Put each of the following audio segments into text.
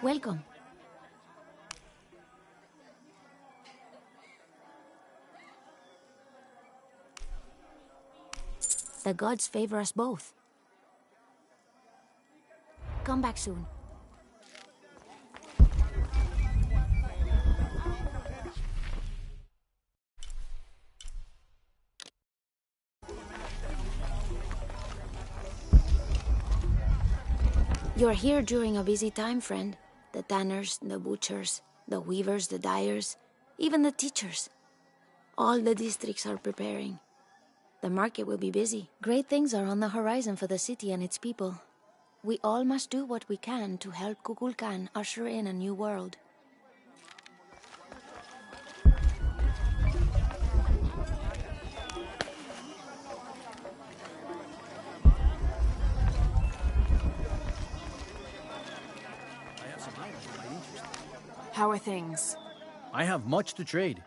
Welcome. The gods favor us both. Come back soon. You're here during a busy time, friend. The tanners, the butchers, the weavers, the dyers, even the teachers. All the districts are preparing. The market will be busy. Great things are on the horizon for the city and its people. We all must do what we can to help Kukulkan usher in a new world. How are things? I have much to trade.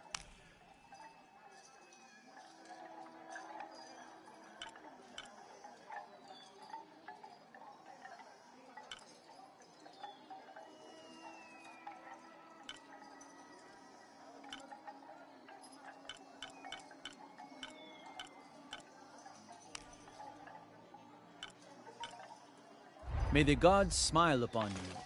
May the gods smile upon you.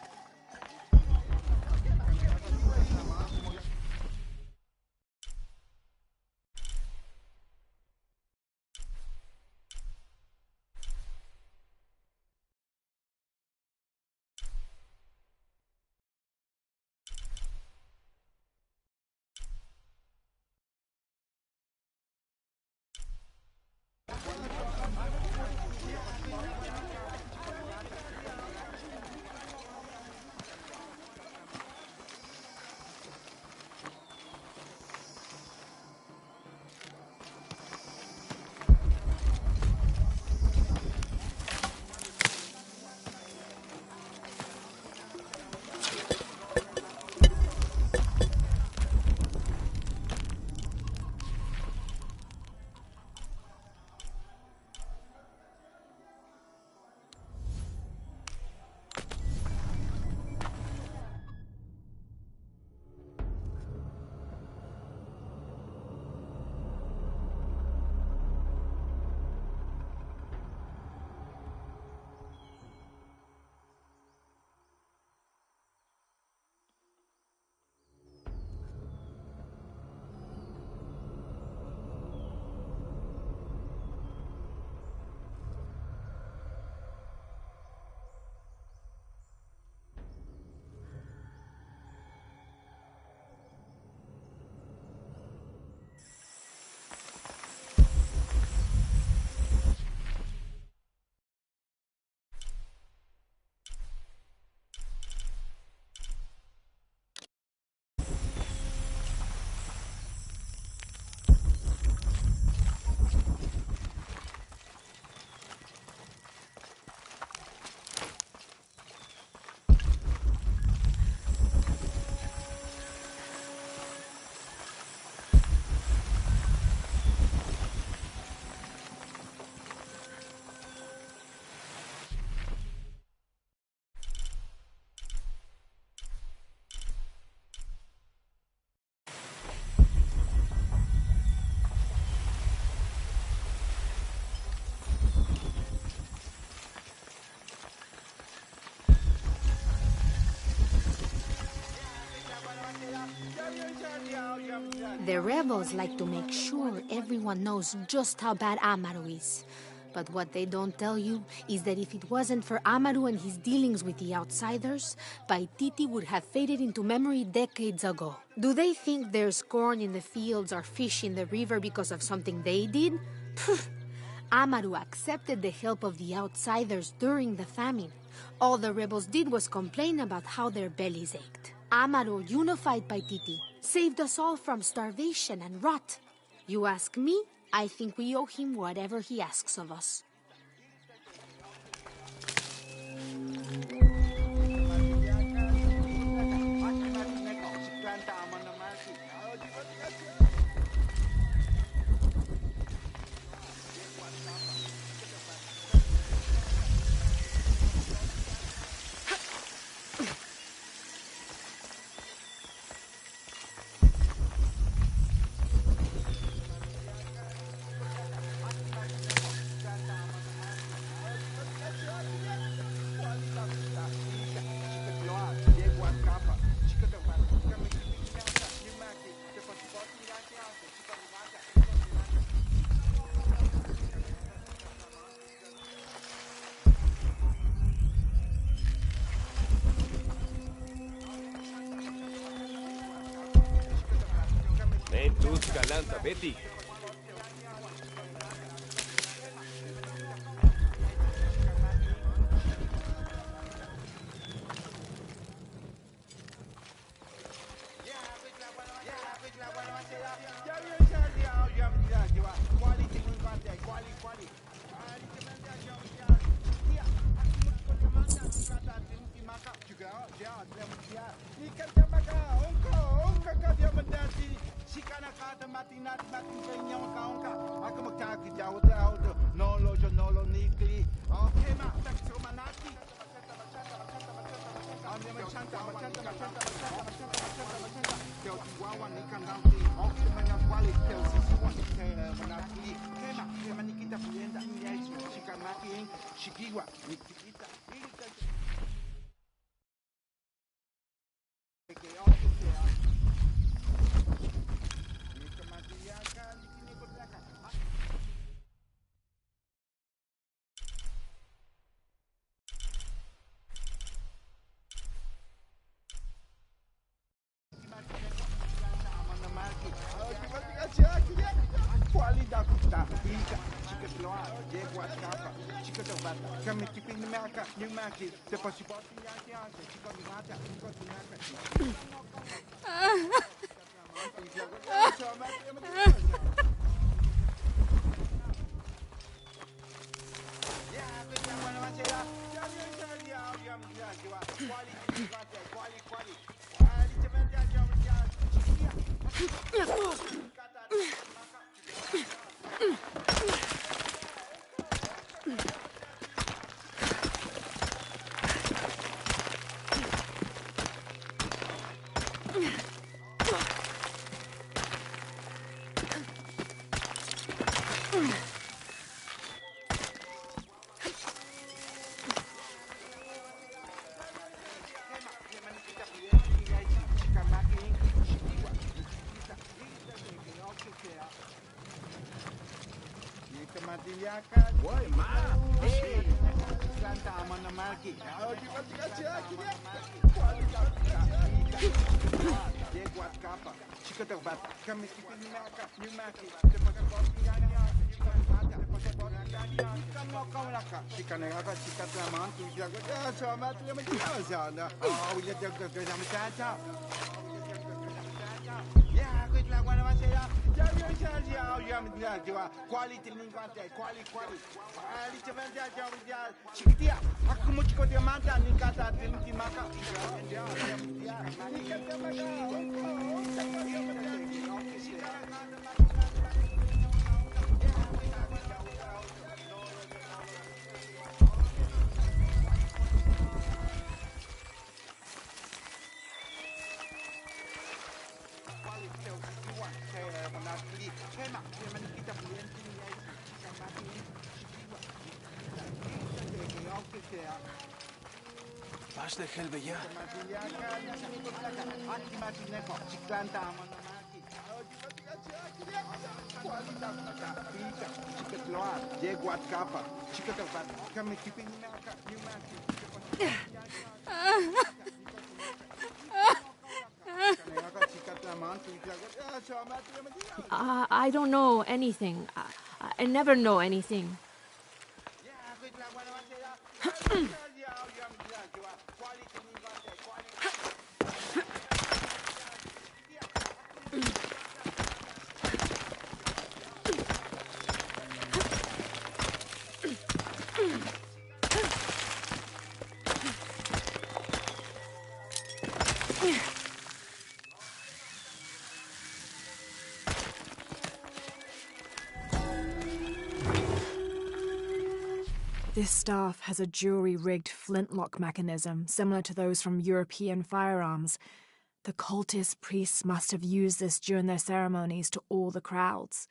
The rebels like to make sure everyone knows just how bad Amaru is. But what they don't tell you is that if it wasn't for Amaru and his dealings with the outsiders, Paititi would have faded into memory decades ago. Do they think there's corn in the fields or fish in the river because of something they did? Pfft. Amaru accepted the help of the outsiders during the famine. All the rebels did was complain about how their bellies ached. Amaru unified Paititi, saved us all from starvation and rot. You ask me, I think we owe him whatever he asks of us. Busca, lanza, Betty. Woi, ma. Hey. Santa amana marki. Baş de helbe ya. I don't know anything. I never know anything. This staff has a jury-rigged flintlock mechanism similar to those from European firearms. The cultist priests must have used this during their ceremonies to awe the crowds.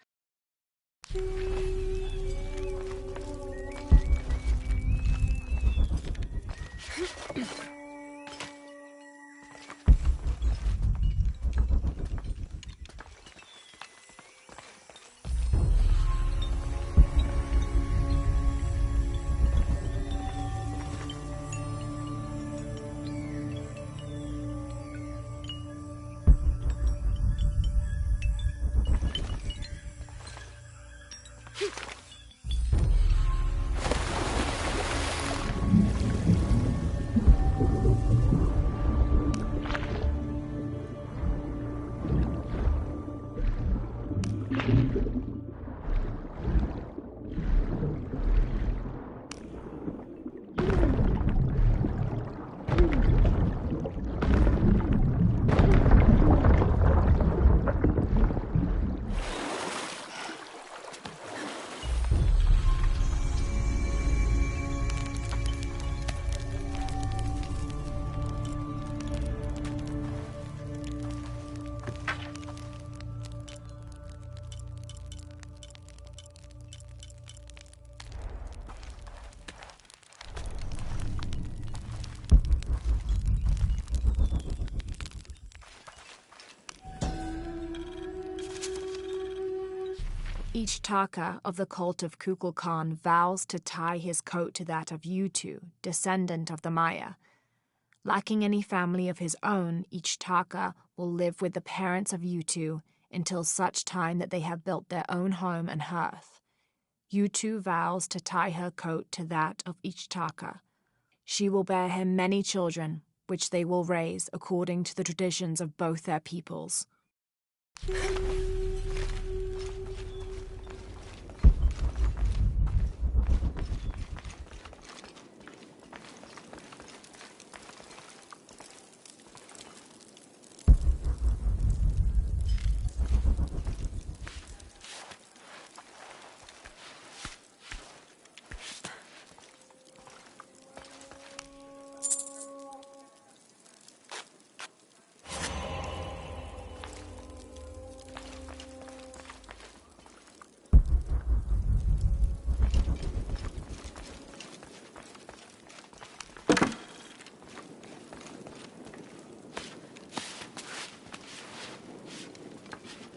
each Taka of the cult of Kukulkan vows to tie his coat to that of Yutu, descendant of the Maya. Lacking any family of his own, each Taka will live with the parents of Yutu until such time that they have built their own home and hearth. Yutu vows to tie her coat to that of each Taka. She will bear him many children, which they will raise according to the traditions of both their peoples.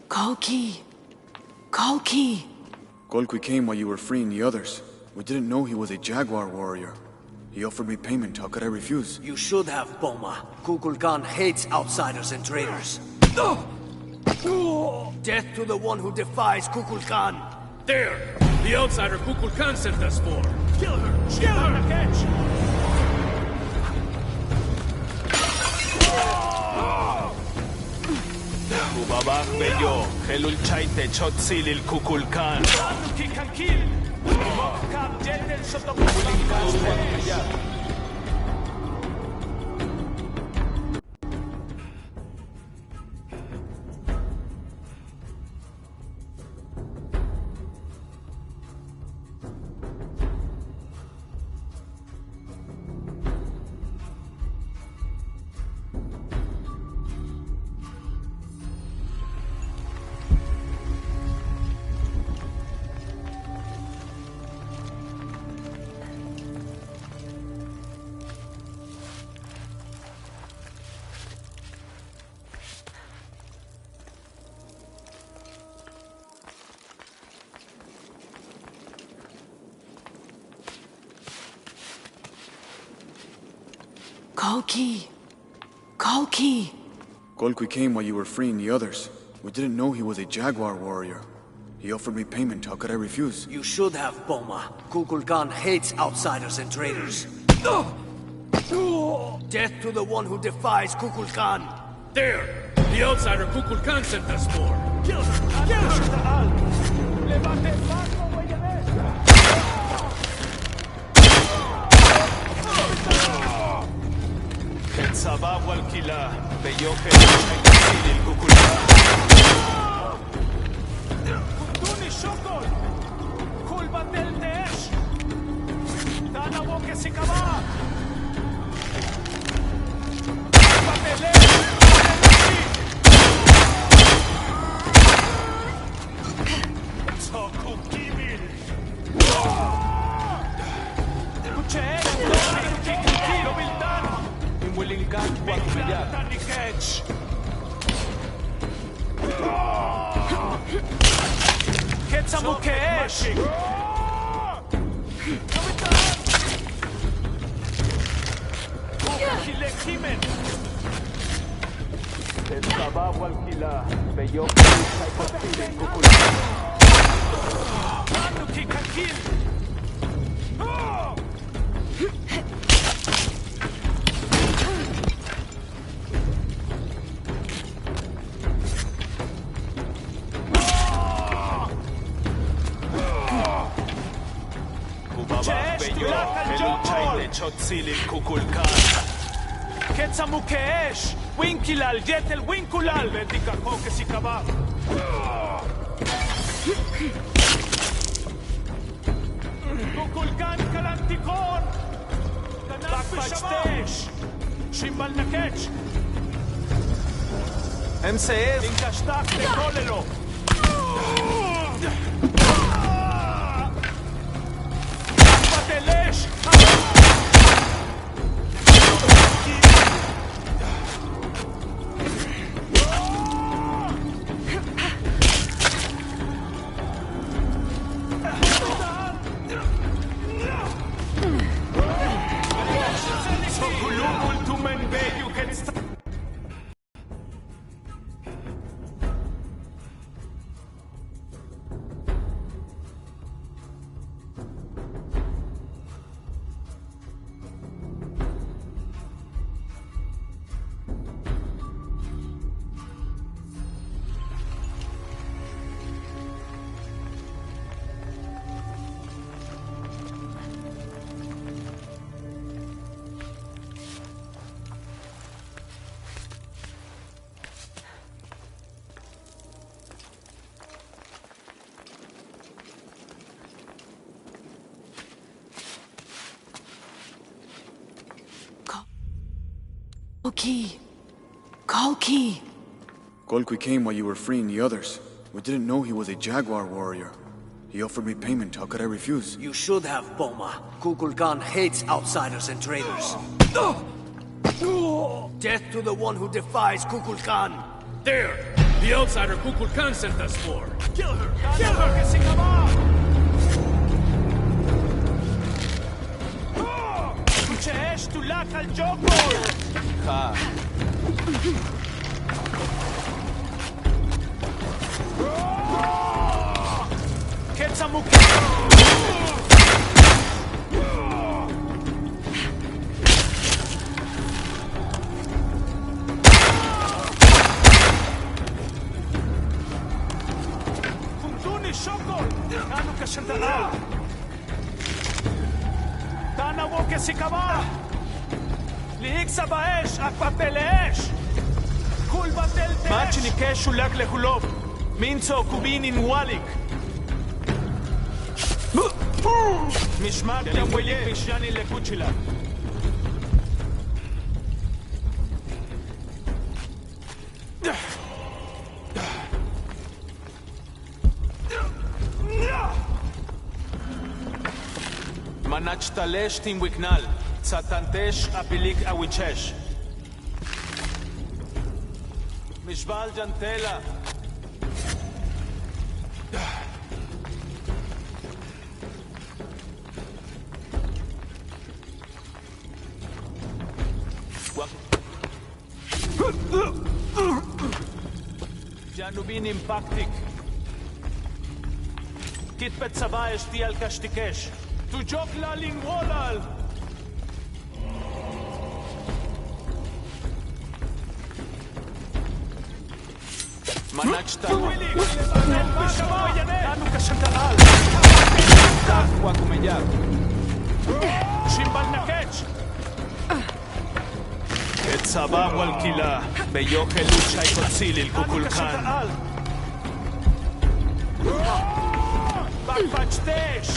Kolki! Kolki! Golki came while you were freeing the others. We didn't know he was a jaguar warrior. He offered me payment. How could I refuse? You should have, Boma. Kukulkan hates outsiders and traitors. Death to the one who defies Kukulkan! There! The outsider Kukulkan sent us for! Kill her! Kill her! Catch! Kubabak bello, helul chaite chotsilil Kukulkan. Kikakil! Mokam jetel sotokukulkan. Kolki! Kolki! Golki came while you were freeing the others. We didn't know he was a jaguar warrior. He offered me payment. How could I refuse? You should have, Boma. Kukulkan hates outsiders and traitors. Death to the one who defies Kukulkan! There! The outsider Kukulkan sent us for! Kill her! Kill her! Levante el barco, güey de Sabah walkila, bello helul chaite Kukulkan. Kunduni shokol! Kul batel teesh! Dana woke sikaba! Batele! Toku kimil. Kuche! Kilo bildan! Imwilingkan wakbiya! Tani catch! Ketsamu keesh! Kile kimen! Sabah walkila, bello helul chaite Kukulkan. Anu kikakil! Kubabak bello, helul chaite chotsilil Kukulkan. Ketsamu keesh! Winkilal, yetel winkulal! Vedika koke sikaba! Kukulkan kalantikon! Bakbajtesh! Shimbal nakech! MCF. Inkashtak de kolelo! Batelesh! Kolki. Golki came while you were freeing the others. We didn't know he was a jaguar warrior. He offered me payment. How could I refuse? You should have, Boma. Kukulkan hates outsiders and traitors. Death to the one who defies Kukulkan. There! The outsider Kukulkan sent us for. Kill her! Kill her! شاش تلاك الجوكر كتسمو كنتوني الشوكر كانوا كشنتنا Tana woke sikaba. Lihik sa baesh ak papelesh. Kul batel tesh. Machini keshu lak lehulov. Minzo kubinin walik. Mishmak yamweye mishani lekuchila. Manach tim wiknal, satantesh apilik awichesh. Mishbal jantela. Janubin impactic. Kitpet sabaesh tial kashtikesh. Tu joc la lingolal! Manachta Willy! Anu kashantaral! Takwa kumeyar! Shimbal nakech! Etzaba walkila, beyoche lucha y kotzilil kukulkan! Bakpachtesh!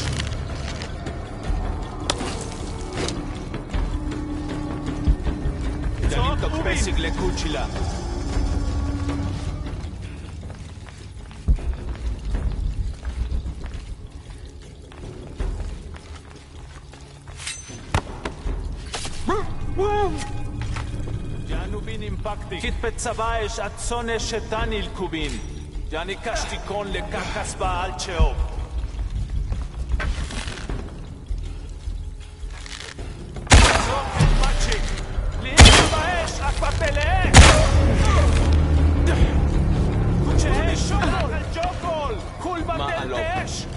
Tok pesig lekuchila. Janubin impacting. Kitpet sabaesh atzone shetanil kubin. Jani kashtikon lekakas baal cheov.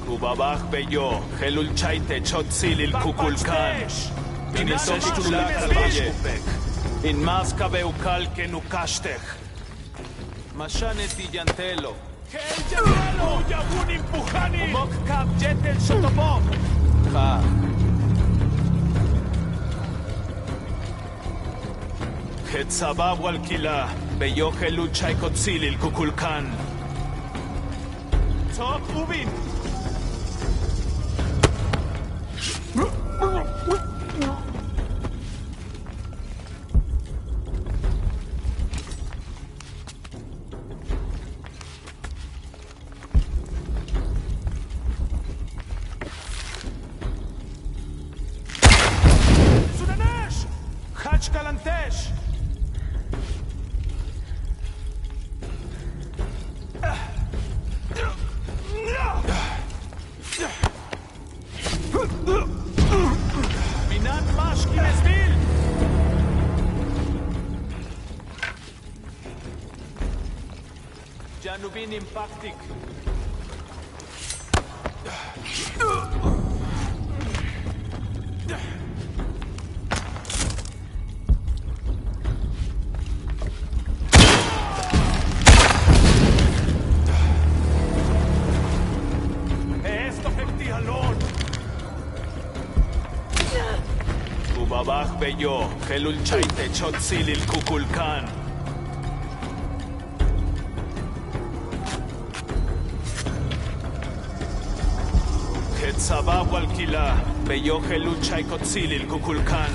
Kubabach beyo, helul chaite chotzilil kukulkan. Inisosh tulak albayepek. In maska beukal kenukashtech. Mashanet yantelo. Kel yantelo, yabun impuhani. Umok kap jetel shotobok. Ha. Hetzabab walkila, beyo helul chaikotzilil kukulkan. Top ubin. Sudanesh! Hach Kalantesh! Minat Mashkin Esbil! Janubin impactic. Ubabach beyo, helul chaite chotzilil kukulkan. Hetzabab walkila, beyo helul chaikotzilil kukulkan.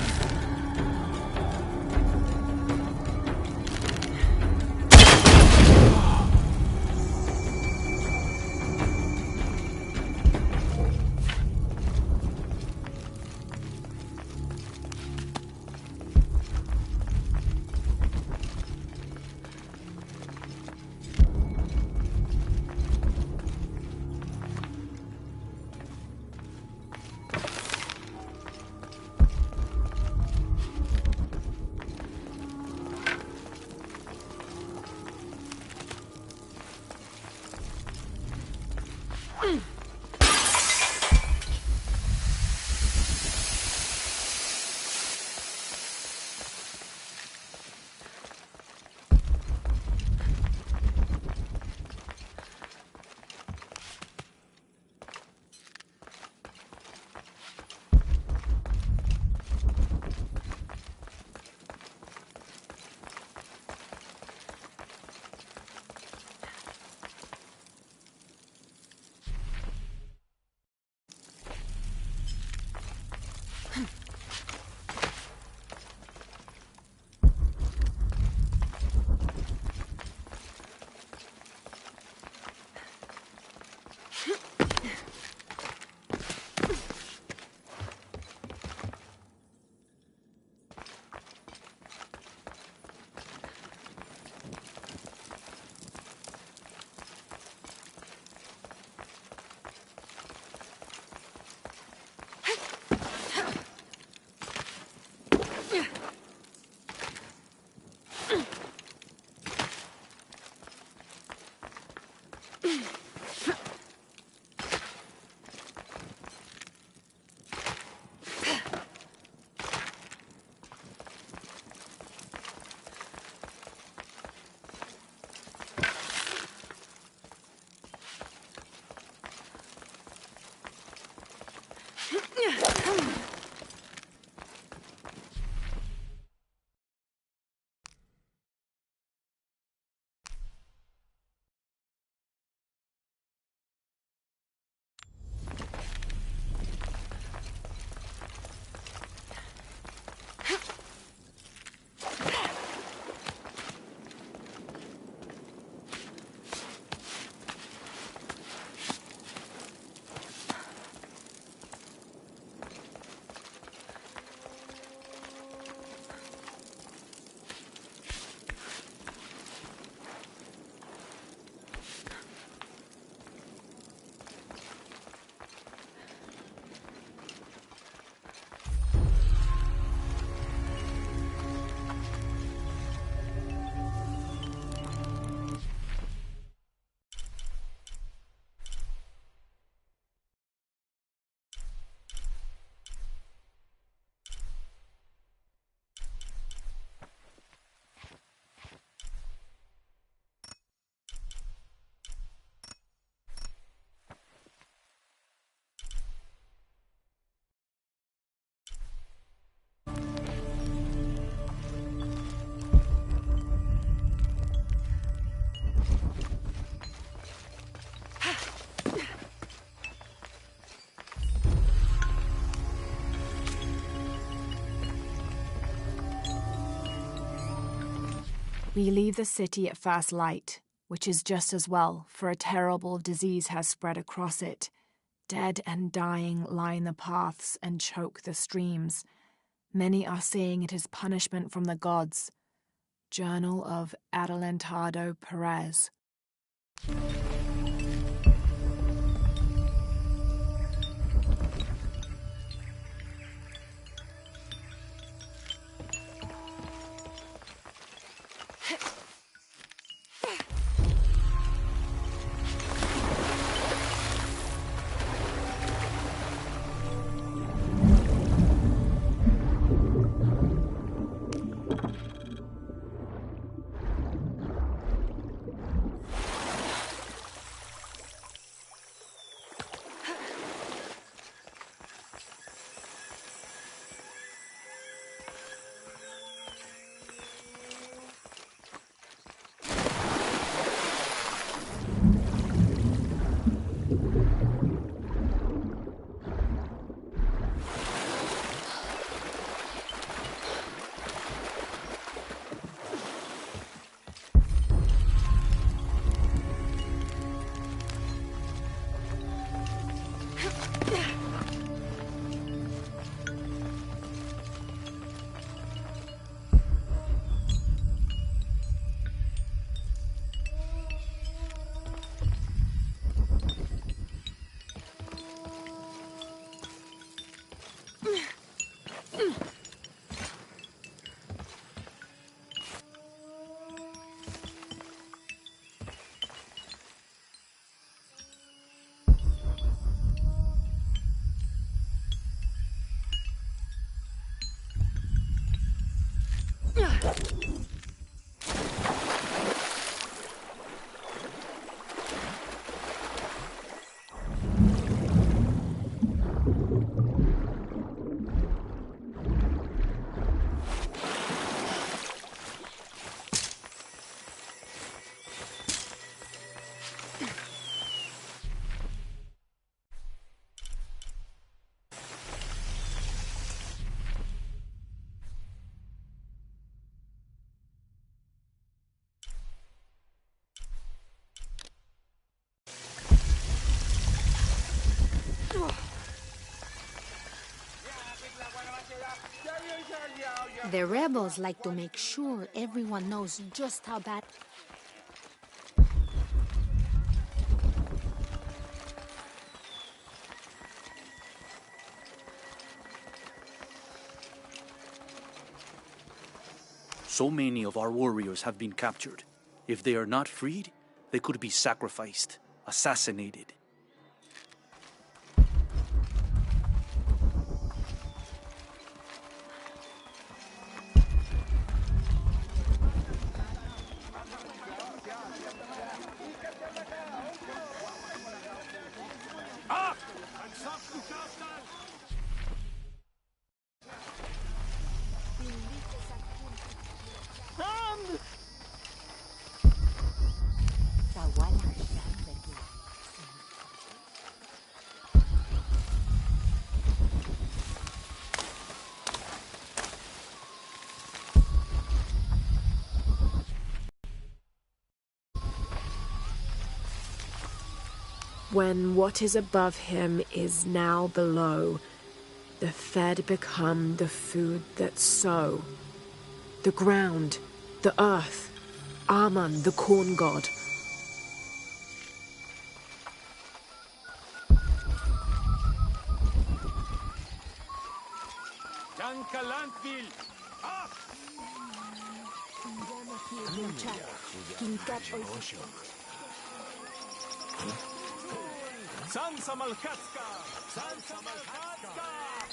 We leave the city at first light, which is just as well, for a terrible disease has spread across it. Dead and dying line the paths and choke the streams. Many are saying it is punishment from the gods. Journal of Adelantado Perez. The rebels like to make sure everyone knows just how bad... So many of our warriors have been captured. If they are not freed, they could be sacrificed, assassinated. When what is above him is now below, the fed become the food that sow. The ground, the earth, Amun, the corn god.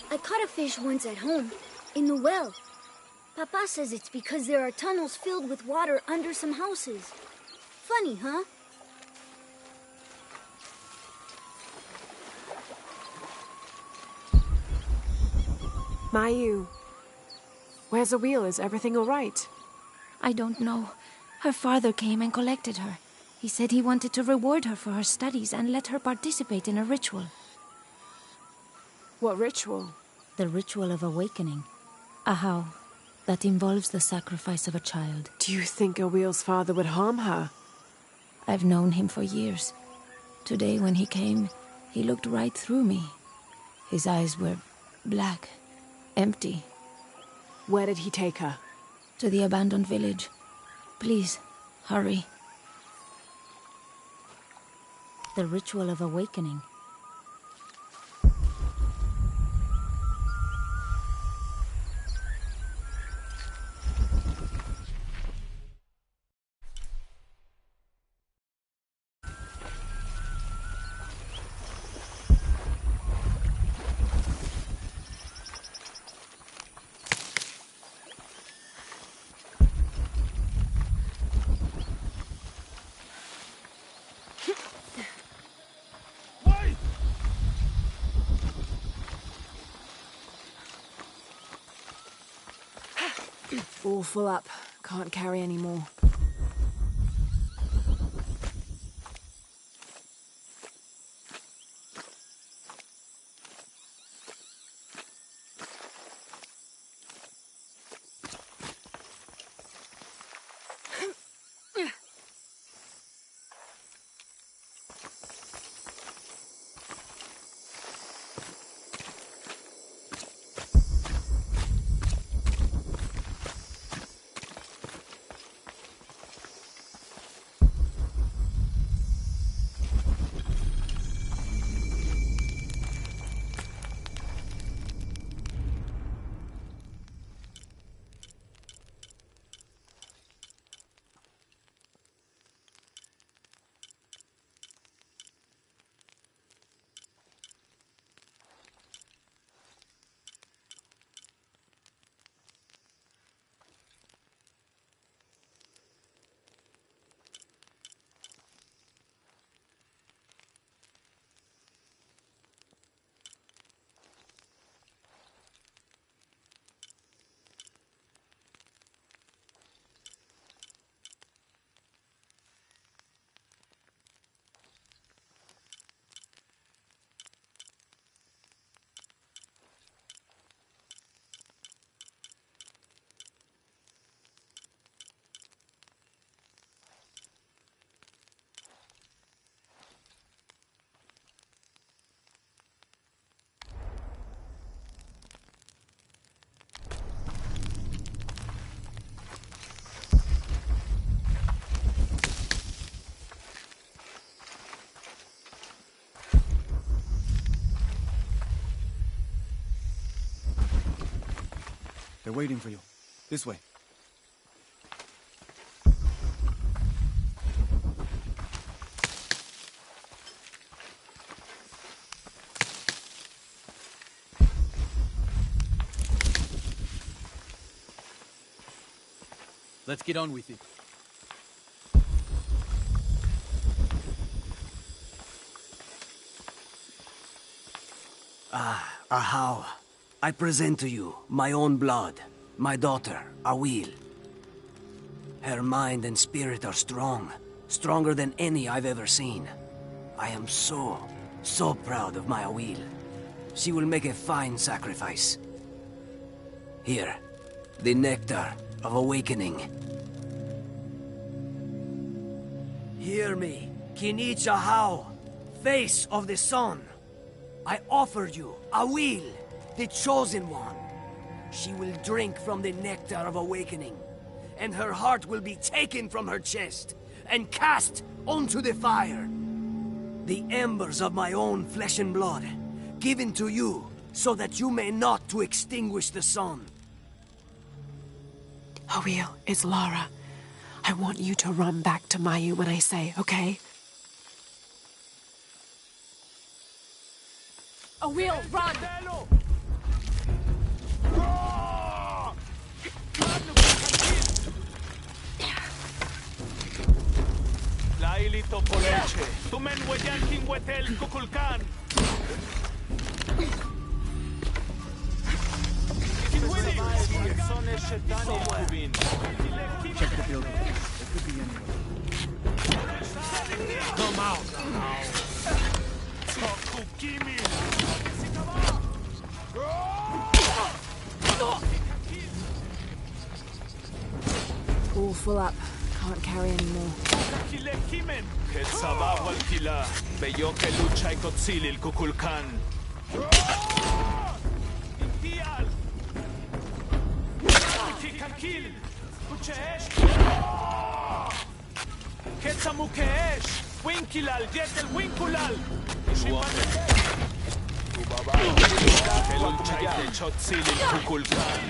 I caught a fish once at home, in the well. Papa says it's because there are tunnels filled with water under some houses. Funny, huh? Mayu, where's the wheel? Is everything all right? I don't know. Her father came and collected her. He said he wanted to reward her for her studies and let her participate in a ritual. What ritual? The ritual of awakening. A how that involves the sacrifice of a child. Do you think Awil's father would harm her? I've known him for years. Today when he came, he looked right through me. His eyes were black, empty. Where did he take her? To the abandoned village. Please, hurry. The ritual of awakening. All full up. Can't carry any more. They're waiting for you. This way. Let's get on with it. Ahau. I present to you my own blood, my daughter, Awil. Her mind and spirit are strong, stronger than any I've ever seen. I am so proud of my Awil. She will make a fine sacrifice. Here, the nectar of awakening. Hear me, Kinich Ahau. face of the sun, I offer you Awil, the chosen one. She will drink from the nectar of awakening, and her heart will be taken from her chest and cast onto the fire. The embers of my own flesh and blood, given to you so that you may not to extinguish the sun. Awil, it's Lara. I want you to run back to Mayu when I say, okay? Awil, run! Laili Topoleche, Tumen Weyan Kingwetel Kukulkan. Check the building. There could be anyone. Come out now. Tokukimi. All full up. Can't carry anymore. Ketsabaw al kila, beyo que lucha y kotzili el kukulkan. Intial. Kikakil. Kuchesh. Ketsamukesh. Winkilal, yetel winkulal. Que lucha y chotzili el kukulkan.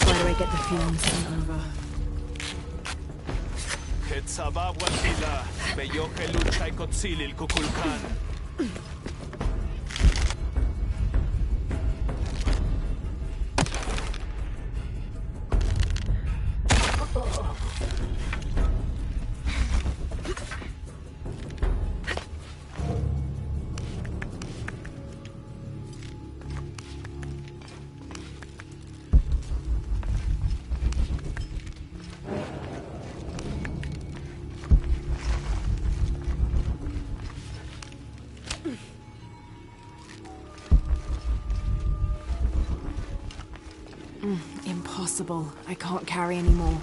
Why do I get the feeling sent over? Ketsabahuatila, beyo que lucha y kotzili el kukulkan. Impossible. I can't carry anymore.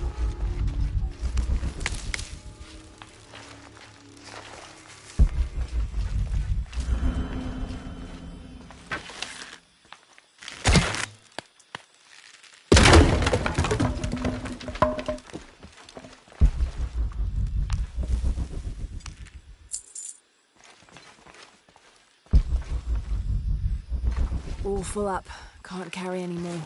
All full up. Can't carry anymore.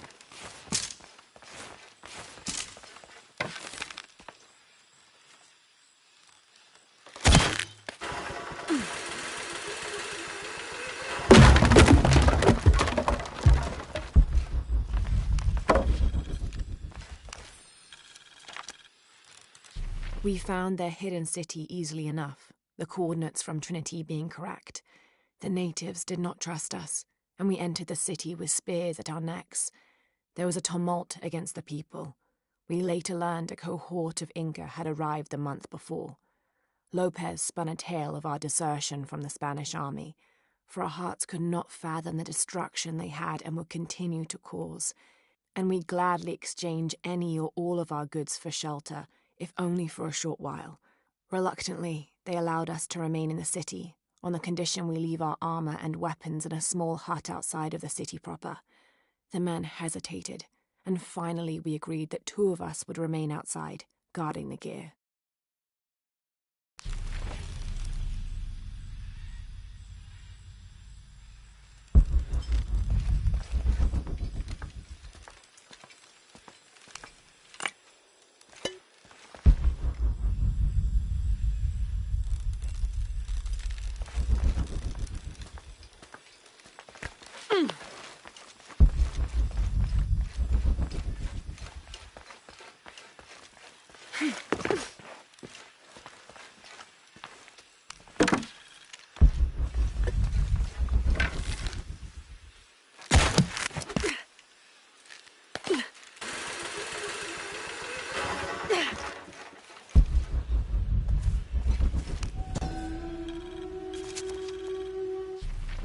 We found their hidden city easily enough, the coordinates from Trinity being correct. The natives did not trust us, and we entered the city with spears at our necks. There was a tumult against the people. We later learned a cohort of Inca had arrived the month before. Lopez spun a tale of our desertion from the Spanish army, for our hearts could not fathom the destruction they had and would continue to cause, and we'd gladly exchange any or all of our goods for shelter, if only for a short while. Reluctantly, they allowed us to remain in the city, on the condition we leave our armor and weapons in a small hut outside of the city proper. The men hesitated, and finally we agreed that 2 of us would remain outside, guarding the gear.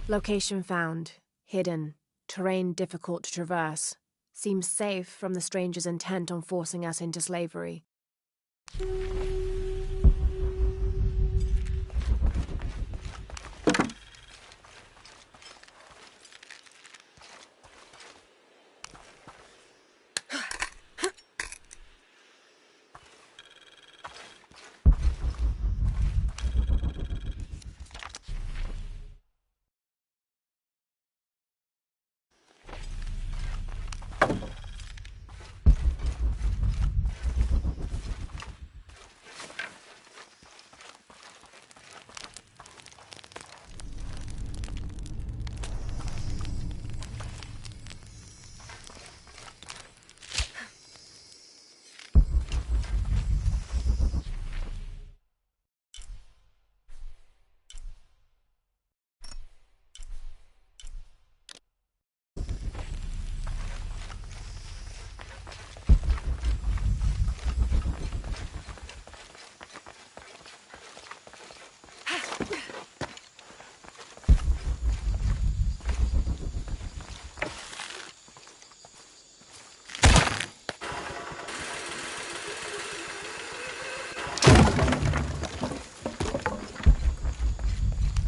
Location found. Hidden. Terrain difficult to traverse. Seems safe from the stranger's intent on forcing us into slavery.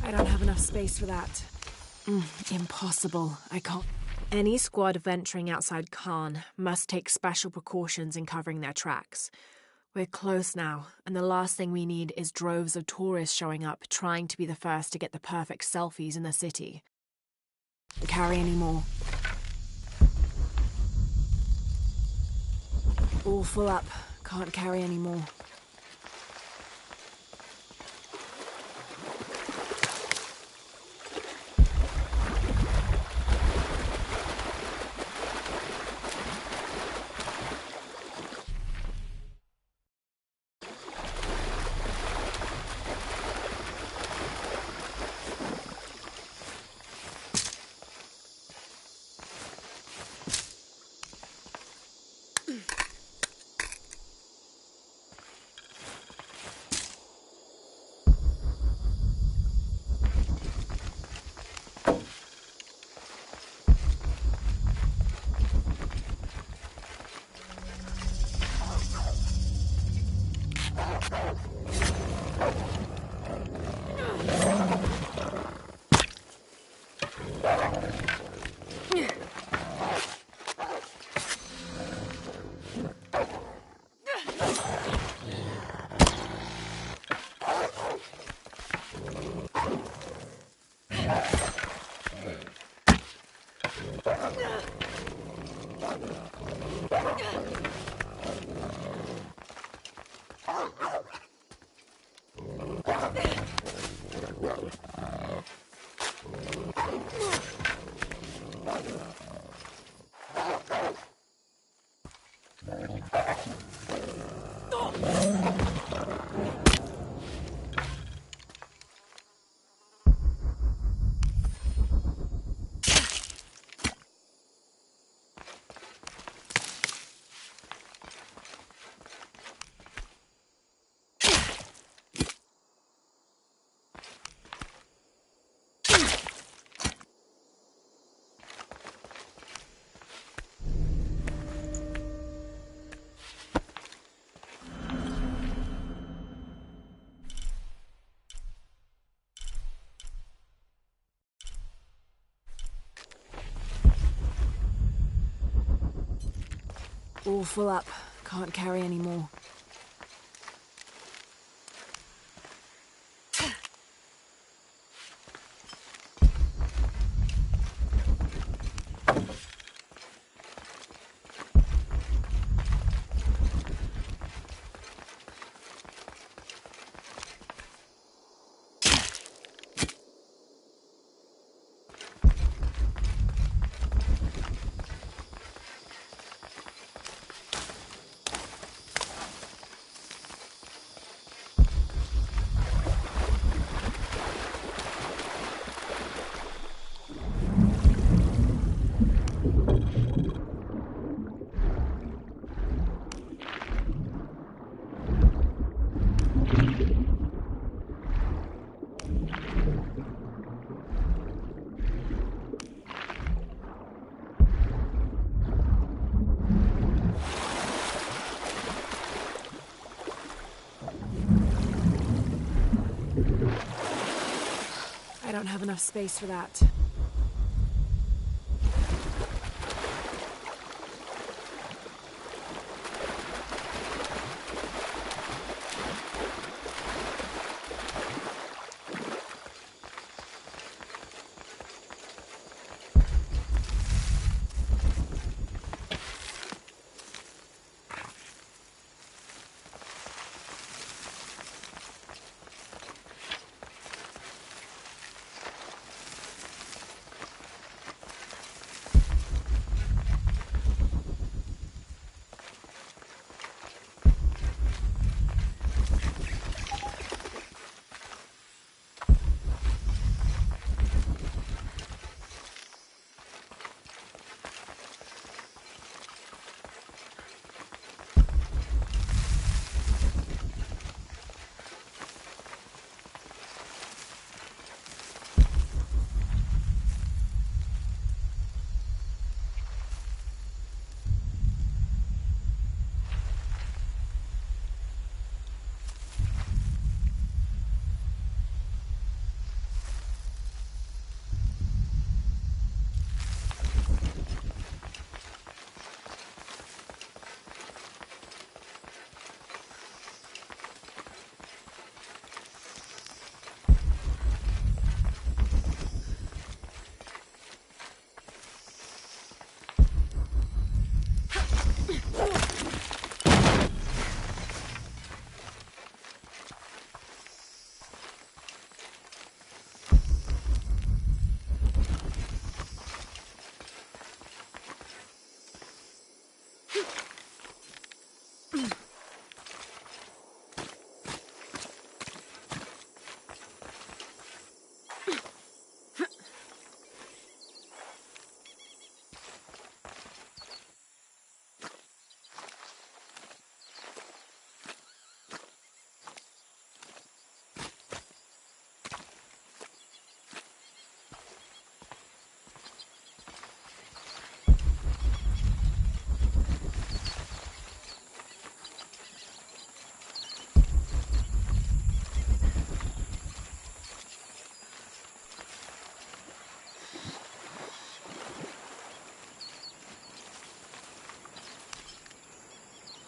I don't have enough space for that. Impossible. I can't. Any squad venturing outside Khan must take special precautions in covering their tracks. We're close now, and the last thing we need is droves of tourists showing up, trying to be the first to get the perfect selfies in the city. Can't carry any more. All full up. Can't carry any more. All full up. Can't carry any more. I don't have enough space for that.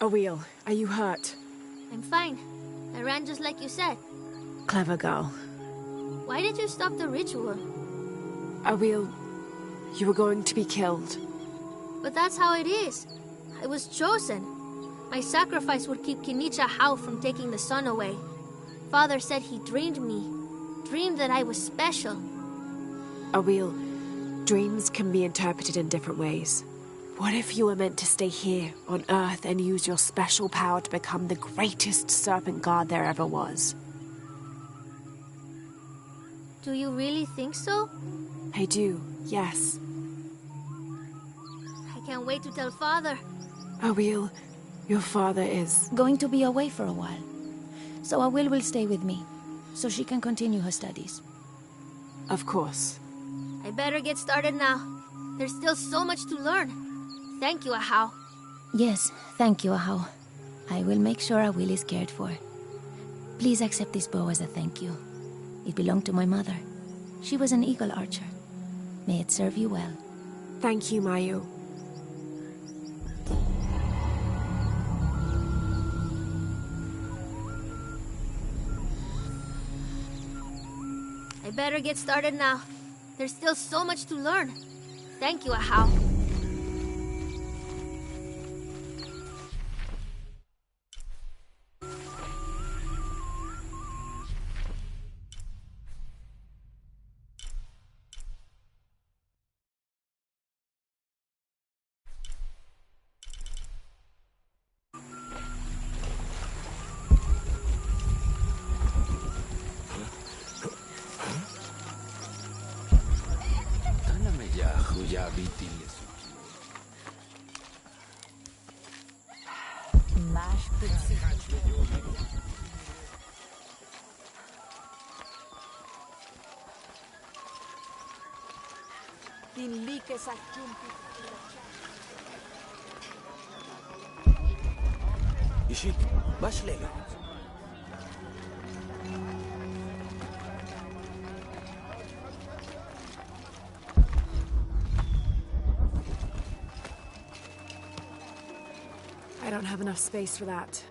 Awil, are you hurt? I'm fine. I ran just like you said. Clever girl. Why did you stop the ritual? Awil, you were going to be killed. But that's how it is. I was chosen. My sacrifice would keep Kinicha Hao from taking the sun away. Father said he dreamed me. Dreamed that I was special. Awil, dreams can be interpreted in different ways. What if you were meant to stay here, on Earth, and use your special power to become the greatest serpent god there ever was? Do you really think so? I do, yes. I can't wait to tell Father. Awil, your father is... going to be away for a while. So Awil will stay with me, so she can continue her studies. Of course. I better get started now. There's still so much to learn. Thank you, Ahau. Yes, thank you, Ahau. I will make sure Awil is cared for. Please accept this bow as a thank you. It belonged to my mother. She was an eagle archer. May it serve you well. Thank you, Mayu. better get started now. There's still so much to learn. Thank you, Ahau. Ishik, baş lega. I don't have enough space for that.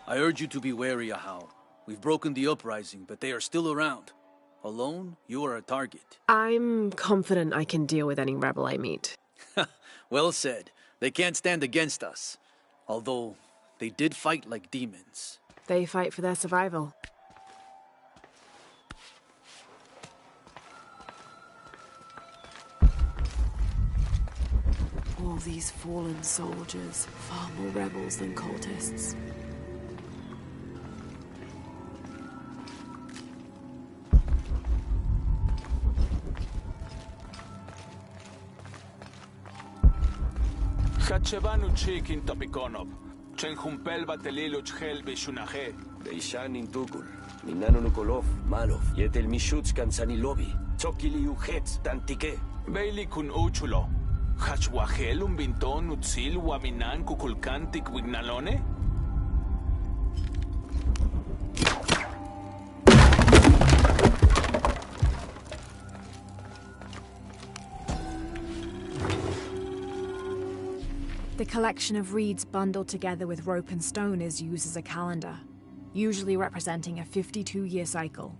I urge you to be wary, Ahau. We've broken the uprising, but they are still around. Alone, you are a target. I'm confident I can deal with any rebel I meet. Well said. They can't stand against us. Although, they did fight like demons. They fight for their survival. All these fallen soldiers, far more rebels than cultists. Hachevanu chikin topikonov. Chenjumpel batelilo chhelbi shunaje. Beishan intukul. Minano nukolov, malov. Yetel mishuts kansanilobi. Tsokili uhetz tantike. Beili kun uchulo. Hachwahel un binton utzil waminan kukulkantik wignalone? The collection of reeds bundled together with rope and stone is used as a calendar, usually representing a 52-year cycle.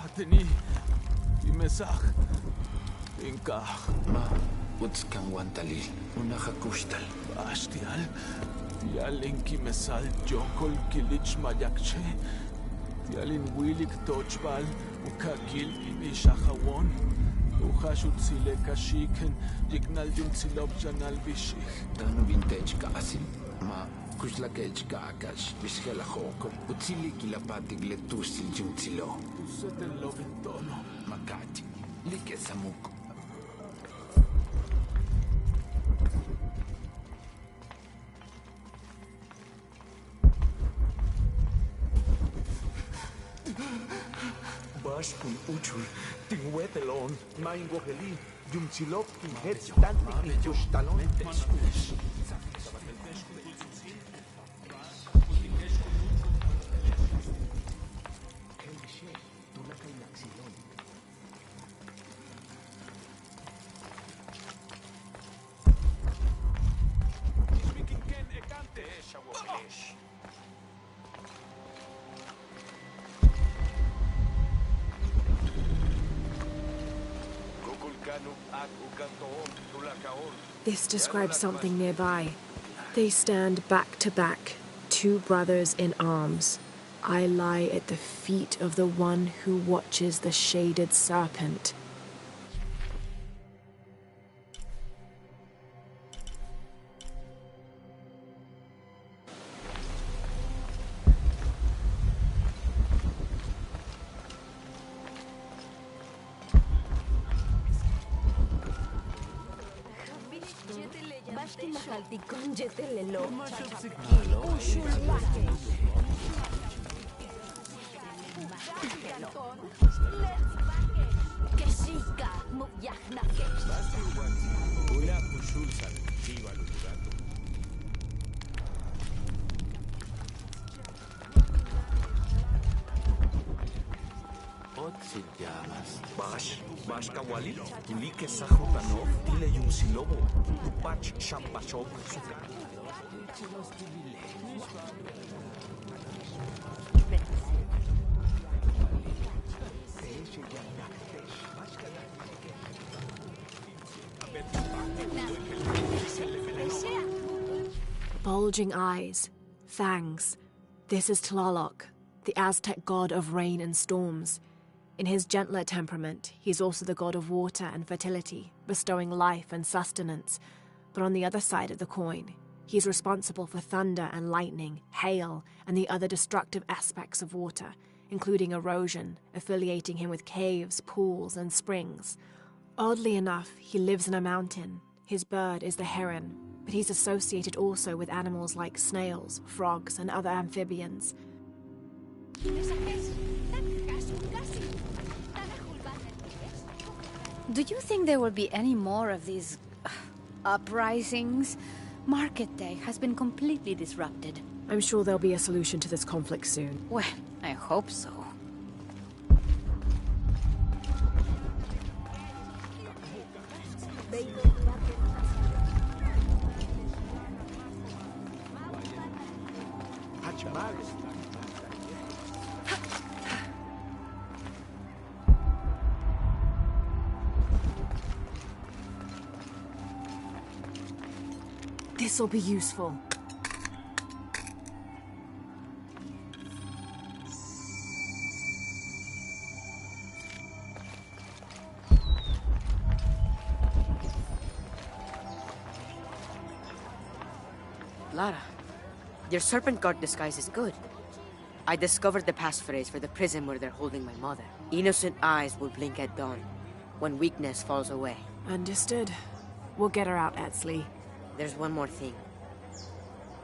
Ateni, imesach, inkach. Utskan wantalil, unahakushtal. Ashtial, yalin kimesal jokol kilich mayakche, yalin wilik tochbal, ukakil ibishahawon, Uhashutzile kashiken, yignal yuntzilop janal bishik. Tano vintage kasil, ma kuslakech kaakash, bishkela hoko, utzili kilapatig letusil yuntzilo. Useten lo vintono. Makati, like samuko. Bashpun uchul, tingwetelon, maingogeli, yuntzilop, inhetz, tantik, injushtalon. This describes something nearby. They stand back to back, two brothers in arms. I lie at the feet of the one who watches the shaded serpent. Bash kawali, like sahutanov, dile yung silobo, upach shampashog suka. Bulging eyes, fangs. This is Tlaloc, the Aztec god of rain and storms. In his gentler temperament, he's also the god of water and fertility, bestowing life and sustenance. But on the other side of the coin, he's responsible for thunder and lightning, hail, and the other destructive aspects of water, including erosion, affiliating him with caves, pools, and springs. Oddly enough, he lives in a mountain. His bird is the heron, but he's associated also with animals like snails, frogs, and other amphibians. Do you think there will be any more of these uprisings? Market day has been completely disrupted. I'm sure there'll be a solution to this conflict soon. Well, I hope so. This'll be useful. Lara, your serpent guard disguise is good. I discovered the passphrase for the prison where they're holding my mother. Innocent eyes will blink at dawn, when weakness falls away. Understood. We'll get her out, Etzli. There's one more thing.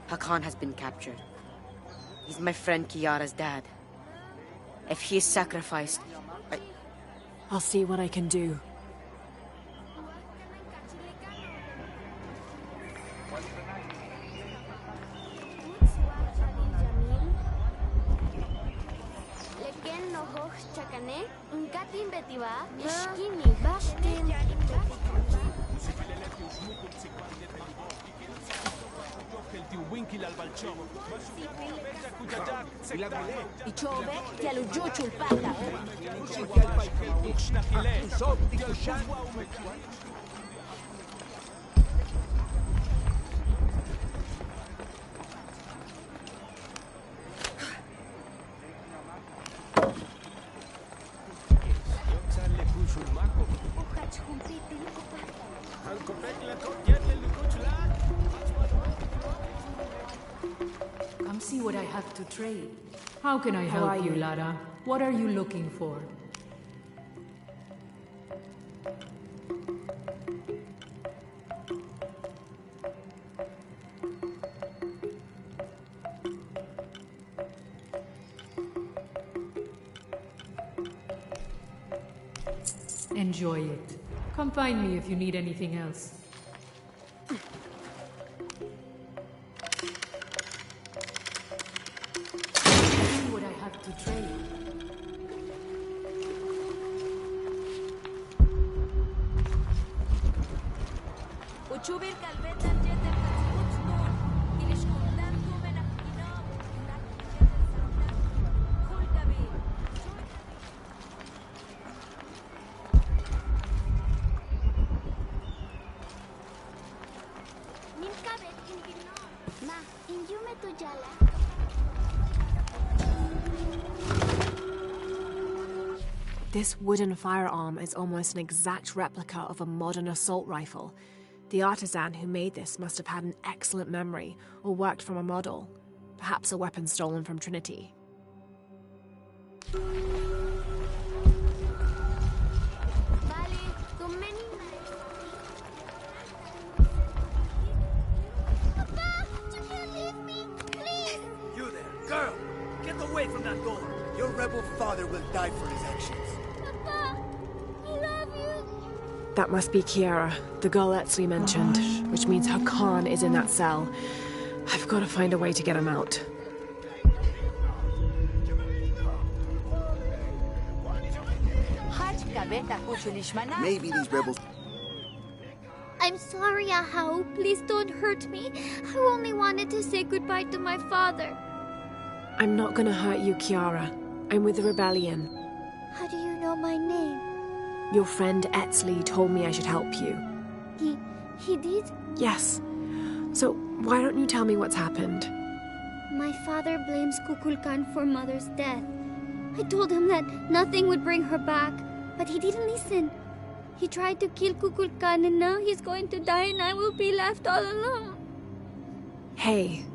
Hakan has been captured. He's my friend Kiara's dad. If he is sacrificed, I'll see what I can do. see what I have to trade. How can I help you, Lara? What are you looking for? Enjoy it. Come find me if you need anything else. See what I have to trade. This wooden firearm is almost an exact replica of a modern assault rifle. The artisan who made this must have had an excellent memory or worked from a model, perhaps a weapon stolen from Trinity. You there, girl! Get away from that door! Your rebel father will die for his actions. That must be Kiara, the girl Etsley mentioned, which means her Khan is in that cell. I've got to find a way to get him out. Maybe these rebels... I'm sorry, Ahau. Please don't hurt me. I only wanted to say goodbye to my father. I'm not gonna hurt you, Kiara. I'm with the rebellion. How do you know my name? Your friend Etsley told me I should help you. He did? Yes. So why don't you tell me what's happened? My father blames Kukulkan for Mother's death. I told him that nothing would bring her back, but he didn't listen. He tried to kill Kukulkan and now he's going to die and I will be left all alone. Hey,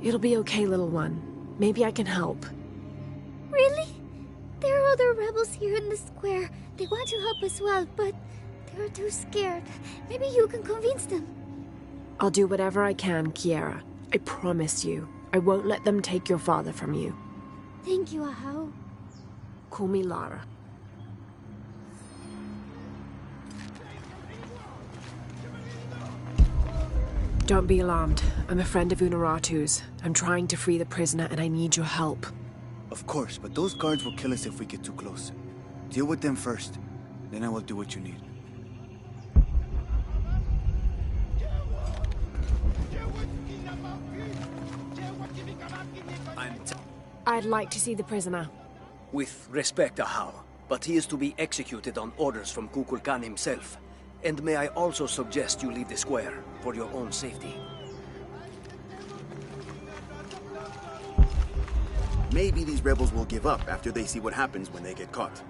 it'll be okay, little one. Maybe I can help. Really? There are other rebels here in the square. They want to help as well, but they're too scared. Maybe you can convince them. I'll do whatever I can, Kiara. I promise you. I won't let them take your father from you. Thank you, Ahau. Call me Lara. Don't be alarmed. I'm a friend of Unuratu's. I'm trying to free the prisoner and I need your help. Of course, but those guards will kill us if we get too close. Deal with them first. Then I will do what you need. I'd like to see the prisoner. With respect, Ahau, but he is to be executed on orders from Kukulkan himself. And may I also suggest you leave the square, for your own safety. Maybe these rebels will give up after they see what happens when they get caught.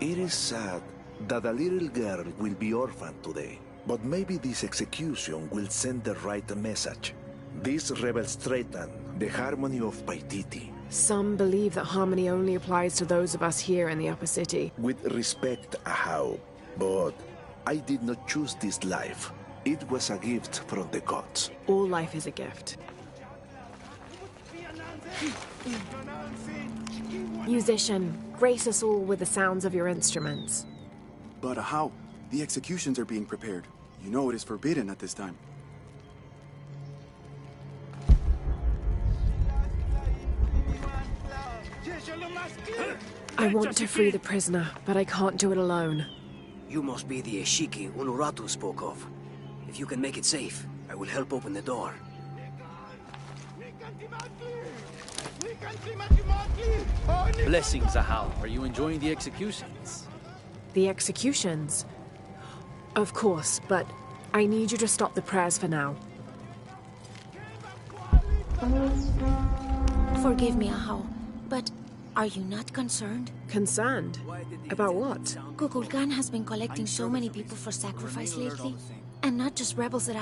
It is sad that a little girl will be orphaned today, but maybe this execution will send the right message. These rebels threaten the harmony of Paititi. Some believe that harmony only applies to those of us here in the upper city. With respect, Ahau, but I did not choose this life. It was a gift from the gods. All life is a gift. Musician, grace us all with the sounds of your instruments. But how? The executions are being prepared. You know it is forbidden at this time. I want to free the prisoner, but I can't do it alone. You must be the Eshiki Unuratu spoke of. If you can make it safe, I will help open the door. Blessings, Ahau. Are you enjoying the executions? The executions? Of course, but I need you to stop the prayers for now. Forgive me, Ahau, but are you not concerned? Concerned? About what? Kukulkan has been collecting so many people for sacrifice lately. And not just rebels that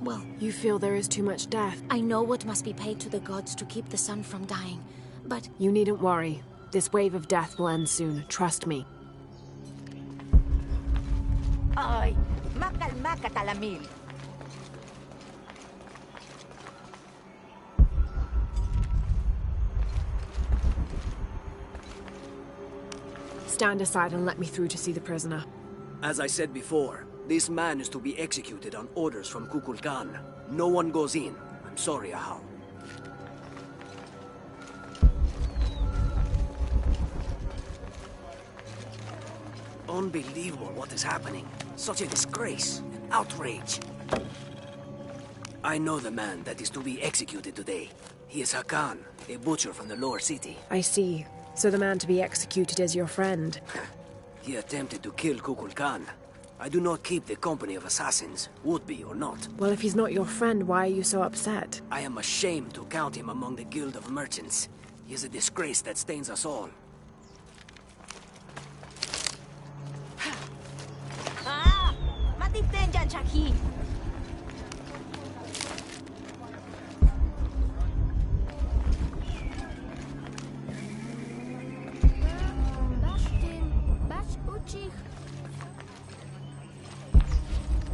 Well... You feel there is too much death? I know what must be paid to the gods to keep the sun from dying, but... You needn't worry. This wave of death will end soon. Trust me. Ay, makalma ka talamil. Stand aside and let me through to see the prisoner. As I said before, this man is to be executed on orders from Kukulkan. No one goes in. I'm sorry, Ahau. Unbelievable what is happening. Such a disgrace, an outrage. I know the man that is to be executed today. He is Hakan, a butcher from the lower city. I see. So the man to be executed is your friend? He attempted to kill Kukulkan. I do not keep the company of assassins, would be or not. Well, if he's not your friend, why are you so upset? I am ashamed to count him among the Guild of Merchants. He is a disgrace that stains us all. Ah! Matiten dyan, Shaki!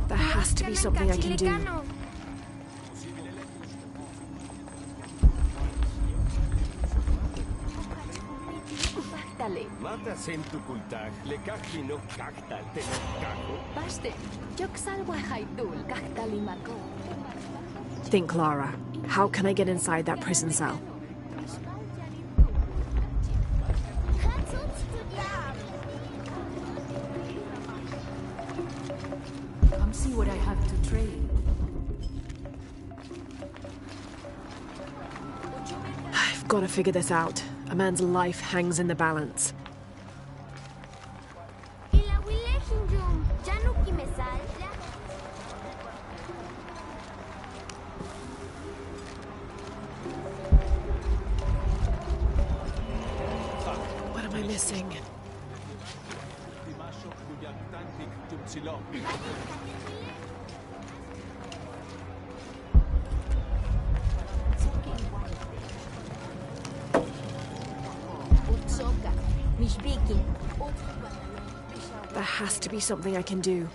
There has to be something I can do. Think, Lara. How can I get inside that prison cell? See what I have to trade. I've got to figure this out. A man's life hangs in the balance. What am I missing? There has to be something I can do.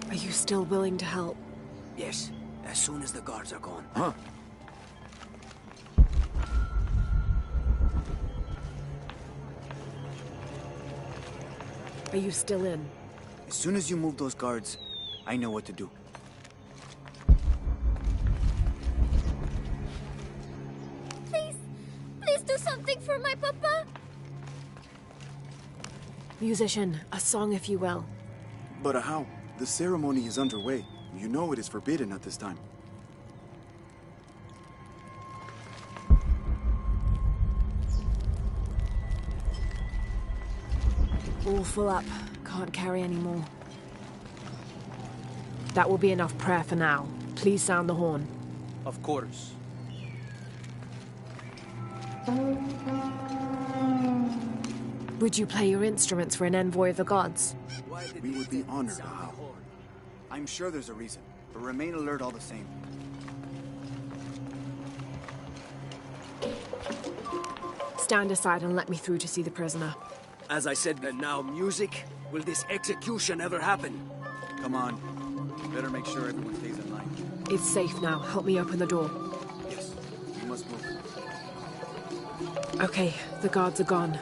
Are you still willing to help? Yes, as soon as the guards are gone. Huh? Are you still in? As soon as you move those guards, I know what to do. Please, please do something for my papa. Musician, a song if you will. But how? The ceremony is underway. You know it is forbidden at this time. All full up. Can't carry any more. That will be enough prayer for now. Please sound the horn. Of course. Would you play your instruments for an envoy of the gods? We would be honored, Ahau. I'm sure there's a reason, but remain alert all the same. Stand aside and let me through to see the prisoner. As I said, and now music? Will this execution ever happen? Come on. Better make sure everyone stays in line. It's safe now. Help me open the door. Yes, we must move. Okay, the guards are gone.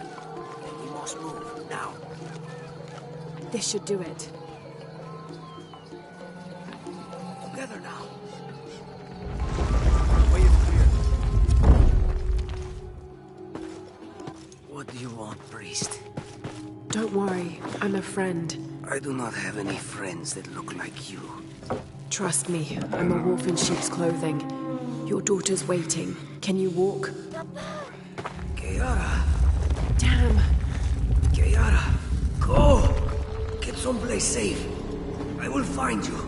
We must move, now. This should do it. Together now. Way is clear. What do you want, priest? Don't worry, I'm a friend. I do not have any friends that look like you. Trust me, I'm a wolf in sheep's clothing. Your daughter's waiting. Can you walk? Kiara! Damn! Kiara! Go! Get someplace safe. I will find you.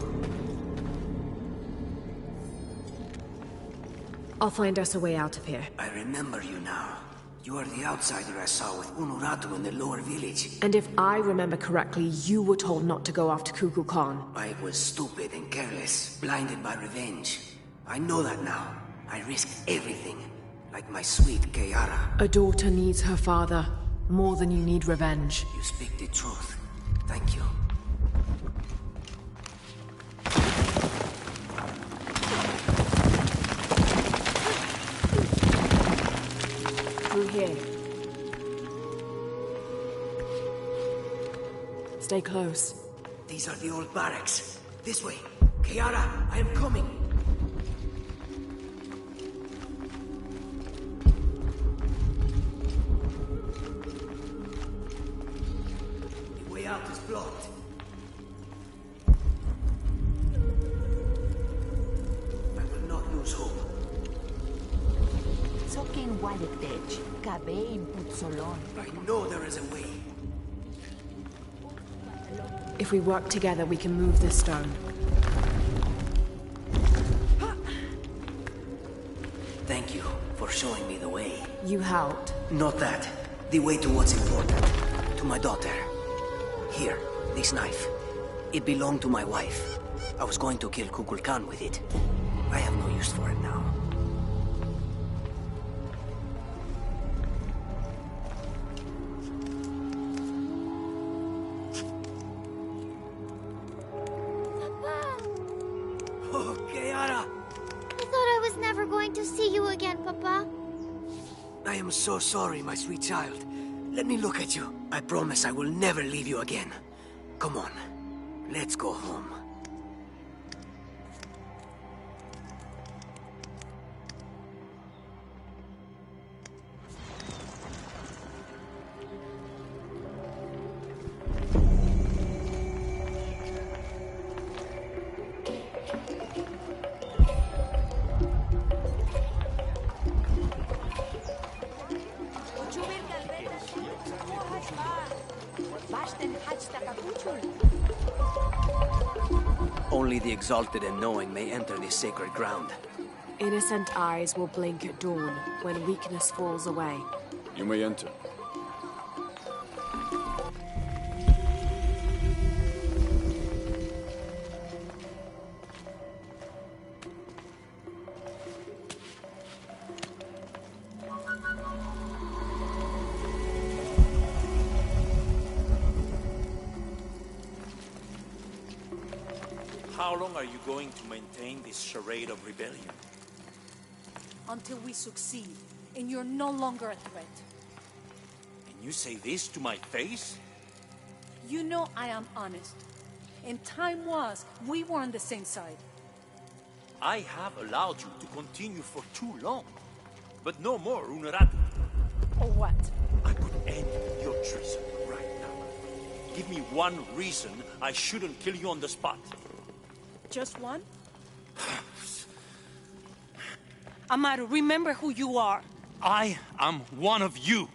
I'll find us a way out of here. I remember you now. You are the outsider I saw with Unuratu in the lower village. And if I remember correctly, you were told not to go after Kukulkan. Khan. I was stupid and careless, blinded by revenge. I know that now. I risked everything, like my sweet Kayara. A daughter needs her father more than you need revenge. You speak the truth. Thank you. Through here. Stay close. These are the old barracks. This way. Kiara, I am coming. The way out is blocked. I will not lose hope. Sokin Waletech, Kabe in Putsolon. I know there is a way. If we work together, we can move this stone. Thank you for showing me the way. You helped. Not that. The way to what's important. To my daughter. Here, this knife. It belonged to my wife. I was going to kill Kukulkan Khan with it. I have no use for it now. See you again, Papa. I am so sorry, my sweet child. Let me look at you. I promise I will never leave you again. Come on, let's go home. Only the exalted and knowing may enter this sacred ground. Innocent eyes will blink at dawn when weakness falls away. You may enter. How long are you going to maintain this charade of rebellion? Until we succeed, and you're no longer a threat. And you say this to my face? You know I am honest. And time was, we were on the same side. I have allowed you to continue for too long. But no more, Unuratu. Or what? I could end your treason right now. Give me one reason I shouldn't kill you on the spot. Just one? Amaru, remember who you are. I am one of you.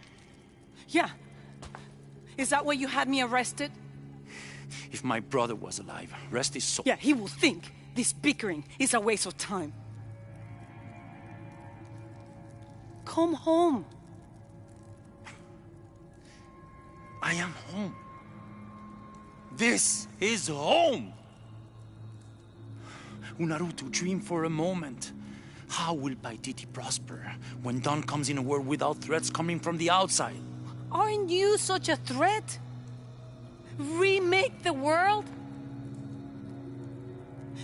Yeah. Is that why you had me arrested? If my brother was alive, rest his soul. Yeah, he will think this bickering is a waste of time. Come home. I am home. This is home. Unarutu, dream for a moment. How will Paititi prosper when dawn comes in a world without threats coming from the outside? Aren't you such a threat? Remake the world?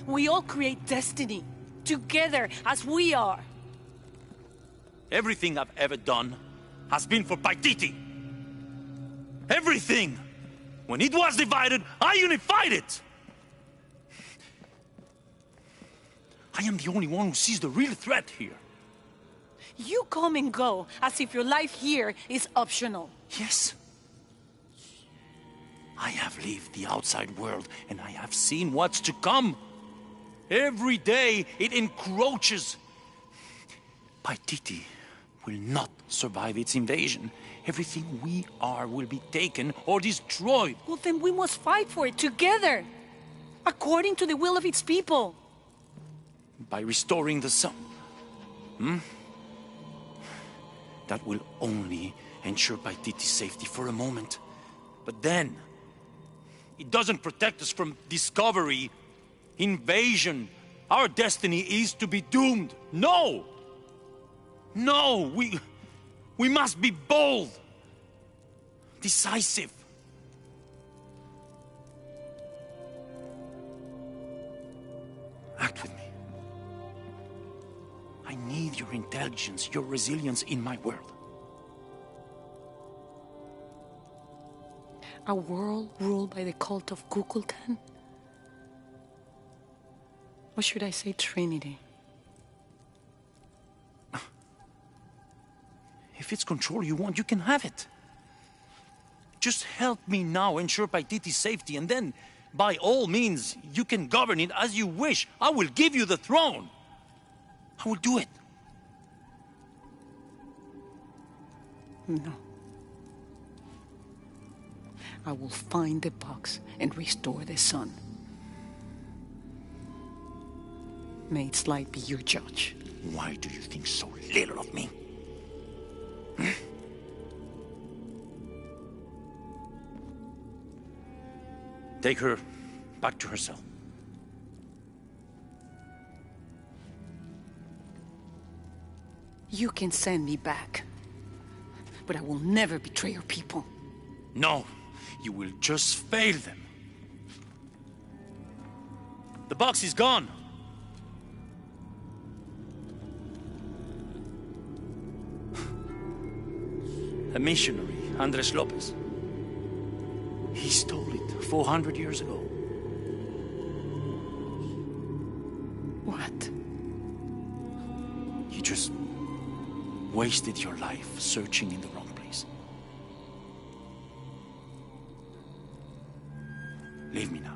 We all create destiny, together as we are. Everything I've ever done has been for Paititi. Everything! When it was divided, I unified it! I am the only one who sees the real threat here. You come and go as if your life here is optional. Yes. I have lived the outside world, and I have seen what's to come. Every day, it encroaches. Paititi will not survive its invasion. Everything we are will be taken or destroyed. Well, then we must fight for it together, according to the will of its people. By restoring the sun. That will only ensure Paititi's safety for a moment. But then, it doesn't protect us from discovery, invasion. Our destiny is to be doomed. No! No! We must be bold, decisive. Act with me. I need your intelligence, your resilience in my world. A world ruled by the cult of Kukulkan? Or should I say Trinity? If it's control you want, you can have it. Just help me now ensure Paititi's safety, and then, by all means, you can govern it as you wish. I will give you the throne. I will do it. No. I will find the box and restore the sun. May its light be your judge. Why do you think so little of me? Take her back to her cell. You can send me back, but I will never betray your people. No, you will just fail them. The box is gone. A missionary, Andres Lopez. He stole it 400 years ago. What? You just wasted your life searching in the wrong place. Leave me now.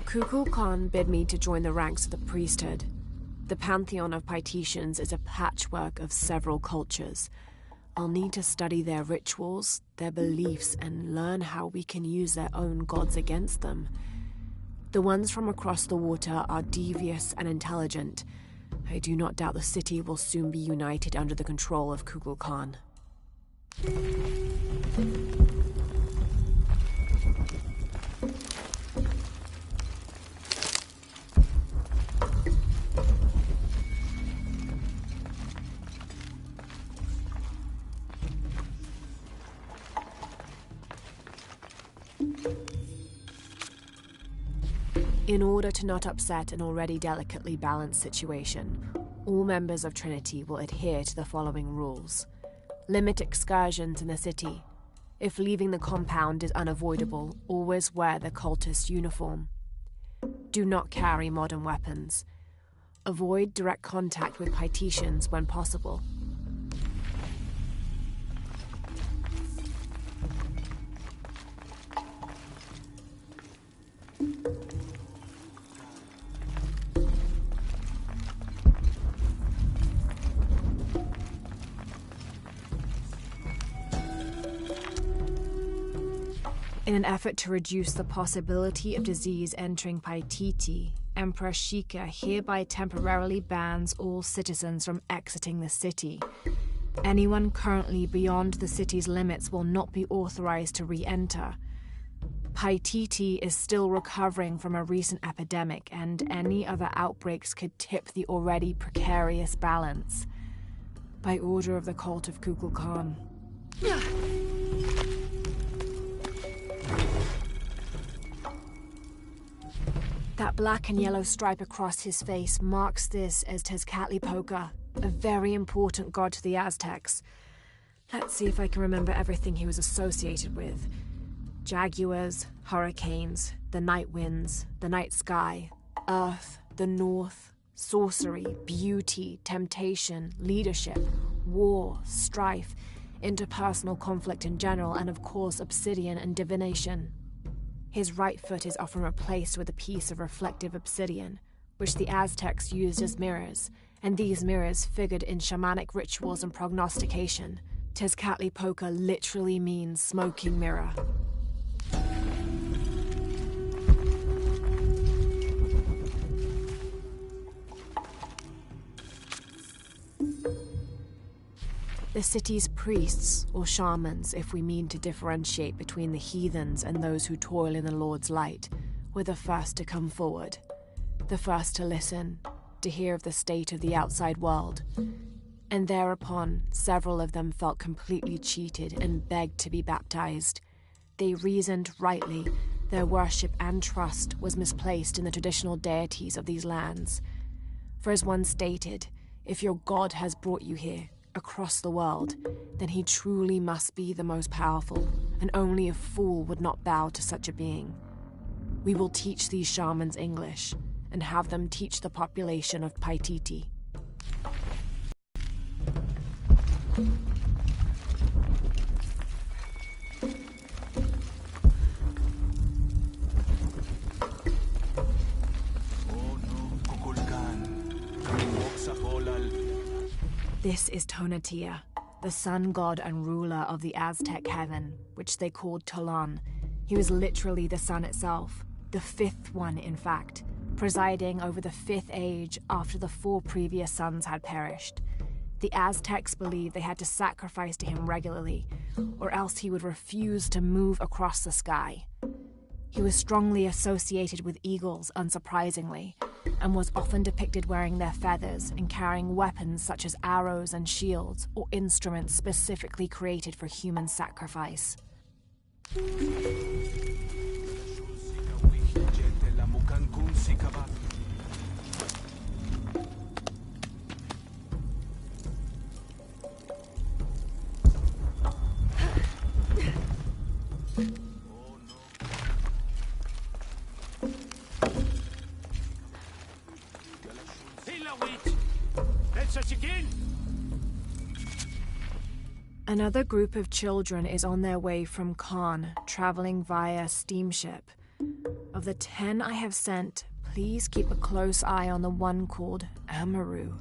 Kukulkan bid me to join the ranks of the priesthood. The pantheon of Paititians is a patchwork of several cultures. I'll need to study their rituals, their beliefs, and learn how we can use their own gods against them. The ones from across the water are devious and intelligent. I do not doubt the city will soon be united under the control of Kukulkan. In order to not upset an already delicately balanced situation, all members of Trinity will adhere to the following rules. Limit excursions in the city. If leaving the compound is unavoidable, always wear the cultist uniform. Do not carry modern weapons. Avoid direct contact with Paititians when possible. In an effort to reduce the possibility of disease entering Paititi, Emperor Shika hereby temporarily bans all citizens from exiting the city. Anyone currently beyond the city's limits will not be authorized to re-enter. Paititi is still recovering from a recent epidemic, and any other outbreaks could tip the already precarious balance. By order of the cult of Kukulkan. That black and yellow stripe across his face marks this as Tezcatlipoca, a very important god to the Aztecs. Let's see if I can remember everything he was associated with. Jaguars, hurricanes, the night winds, the night sky, earth, the north, sorcery, beauty, temptation, leadership, war, strife, interpersonal conflict in general, and of course obsidian and divination. His right foot is often replaced with a piece of reflective obsidian, which the Aztecs used as mirrors, and these mirrors figured in shamanic rituals and prognostication. Tezcatlipoca literally means smoking mirror. The city's priests, or shamans, if we mean to differentiate between the heathens and those who toil in the Lord's light, were the first to come forward, the first to listen, to hear of the state of the outside world. And thereupon, several of them felt completely cheated and begged to be baptized. They reasoned rightly their worship and trust was misplaced in the traditional deities of these lands. For as one stated, if your God has brought you here, across the world, then he truly must be the most powerful, and only a fool would not bow to such a being. We will teach these shamans English, and have them teach the population of Paititi. This is Tonatiuh, the sun god and ruler of the Aztec heaven, which they called Tolan. He was literally the sun itself, the fifth one in fact, presiding over the fifth age after the 4 previous suns had perished. The Aztecs believed they had to sacrifice to him regularly, or else he would refuse to move across the sky. He was strongly associated with eagles, unsurprisingly, and was often depicted wearing their feathers and carrying weapons such as arrows and shields, or instruments specifically created for human sacrifice. Another group of children is on their way from Khan, traveling via steamship. Of the 10 I have sent, please keep a close eye on the one called Amaru.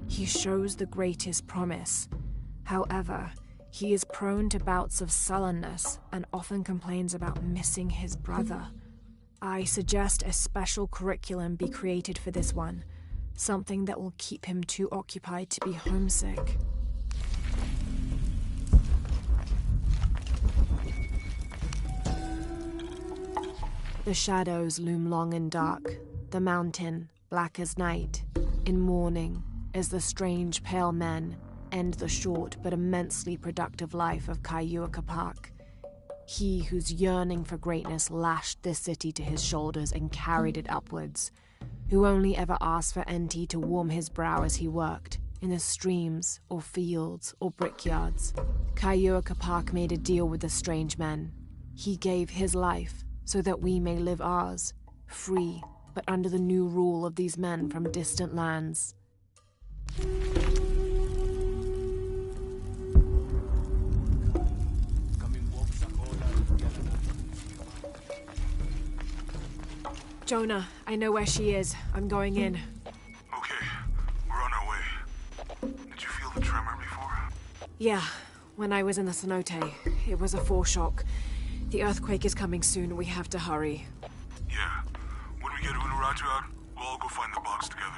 He shows the greatest promise. However, he is prone to bouts of sullenness and often complains about missing his brother. I suggest a special curriculum be created for this one, something that will keep him too occupied to be homesick. The shadows loom long and dark, the mountain black as night, in mourning as the strange pale men end the short but immensely productive life of Kayua Kapak. He whose yearning for greatness lashed this city to his shoulders and carried it upwards, who only ever asked for Enti to warm his brow as he worked, in the streams or fields or brickyards. Kayua Kapak made a deal with the strange men. He gave his life so that we may live ours, free, but under the new rule of these men from distant lands. Jonah, I know where she is. I'm going in. Okay, we're on our way. Did you feel the tremor before? Yeah, when I was in the cenote. It was a foreshock. The earthquake is coming soon. We have to hurry. Yeah. When we get Unuratu out, we'll all go find the box together.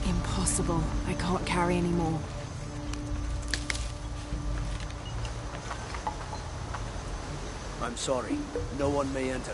Impossible. I can't carry any more. I'm sorry. No one may enter.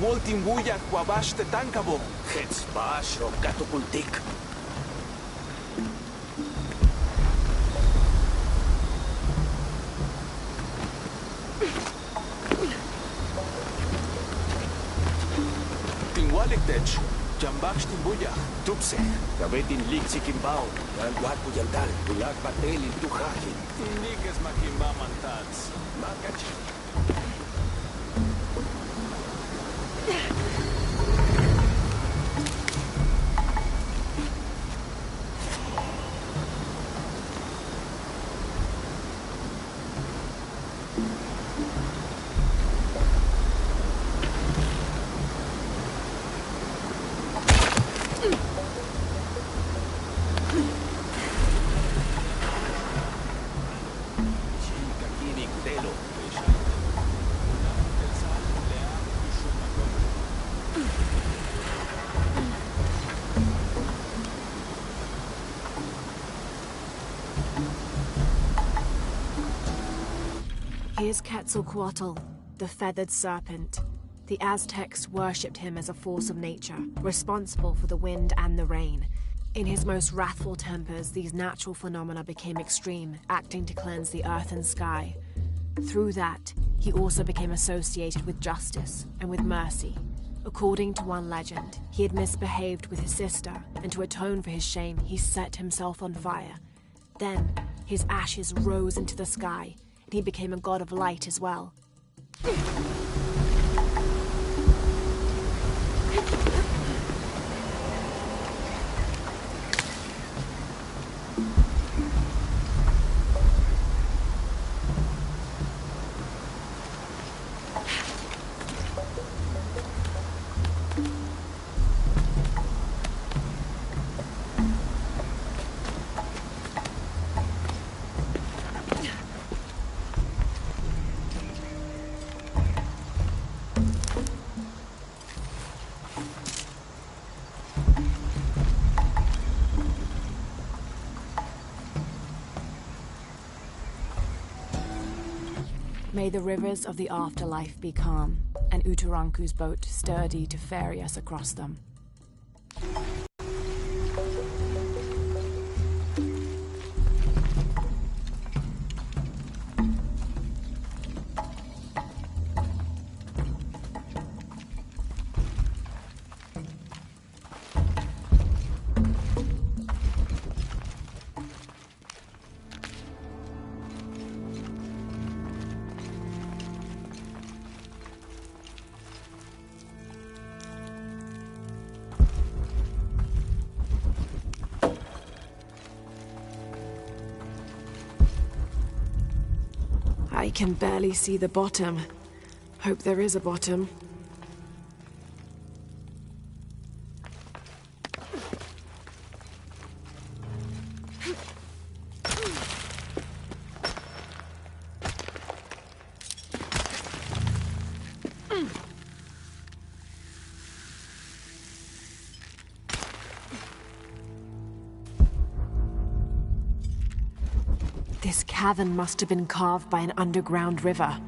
Voltin buia qua bash te tankabo. Hets bash o gato kultik. Tinwalik tech. Jambaksh timbuya. Tupse. Gabetin liksikimbao. Yan guapo yantal. Bulak patel in tuhahin. Tindikes makimba mantats. Makach. Here's Quetzalcoatl, the feathered serpent. The Aztecs worshipped him as a force of nature, responsible for the wind and the rain. In his most wrathful tempers, these natural phenomena became extreme, acting to cleanse the earth and sky. Through that, he also became associated with justice and with mercy. According to one legend, he had misbehaved with his sister, and to atone for his shame, he set himself on fire. Then, his ashes rose into the sky, and he became a god of light as well. May the rivers of the afterlife be calm, and Uturanku's boat sturdy to ferry us across them. I can barely see the bottom. Hope there is a bottom. This cavern must have been carved by an underground river.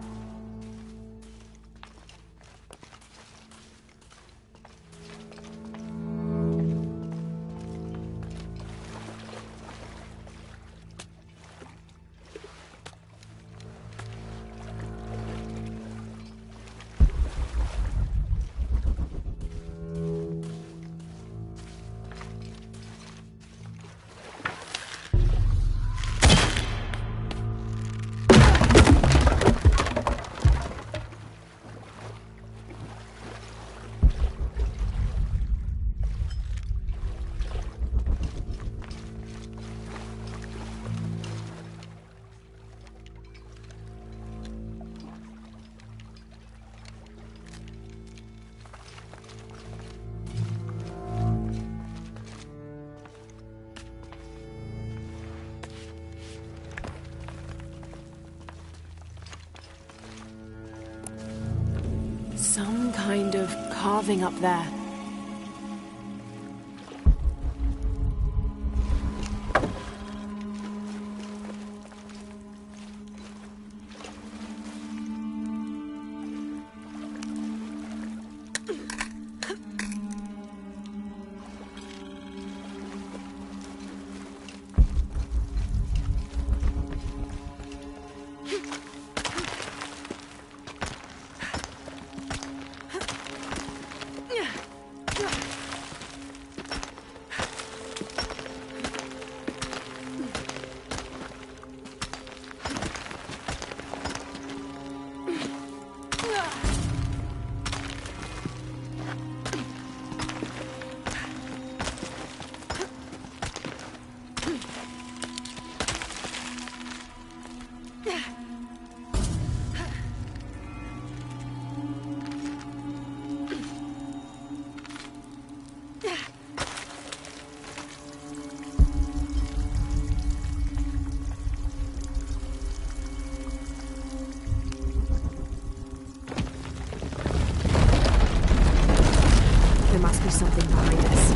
Some kind of carving up there. There must be something behind us.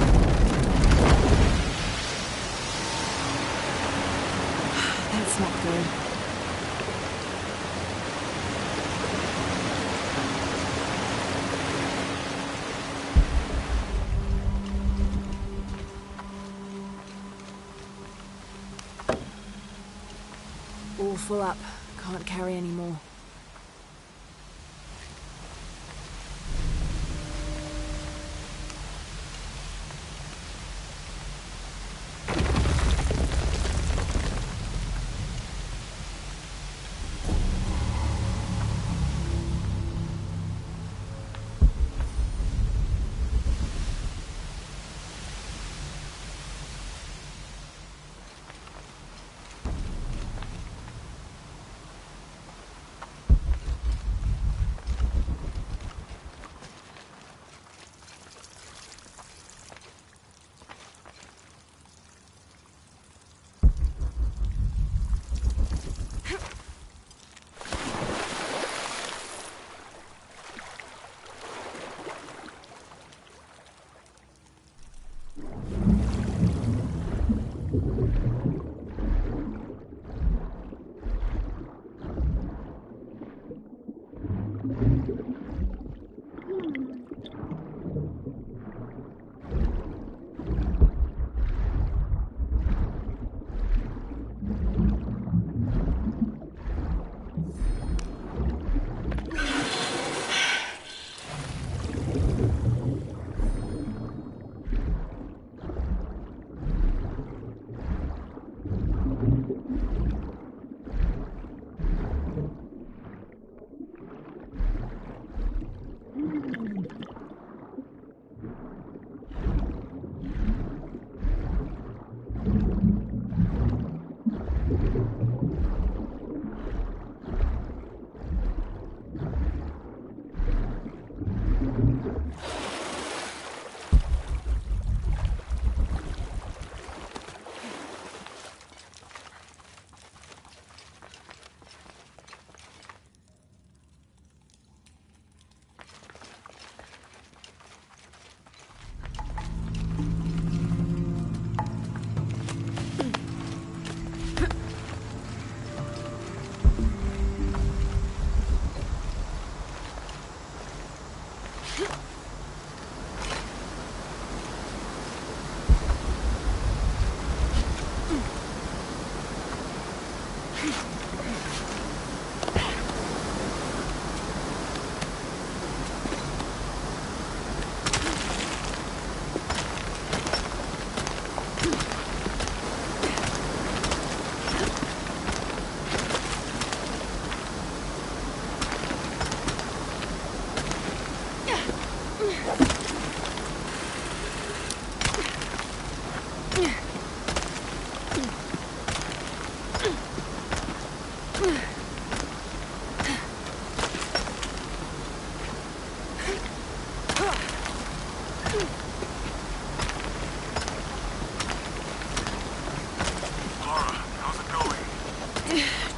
That's not good. All full up. Can't carry any more.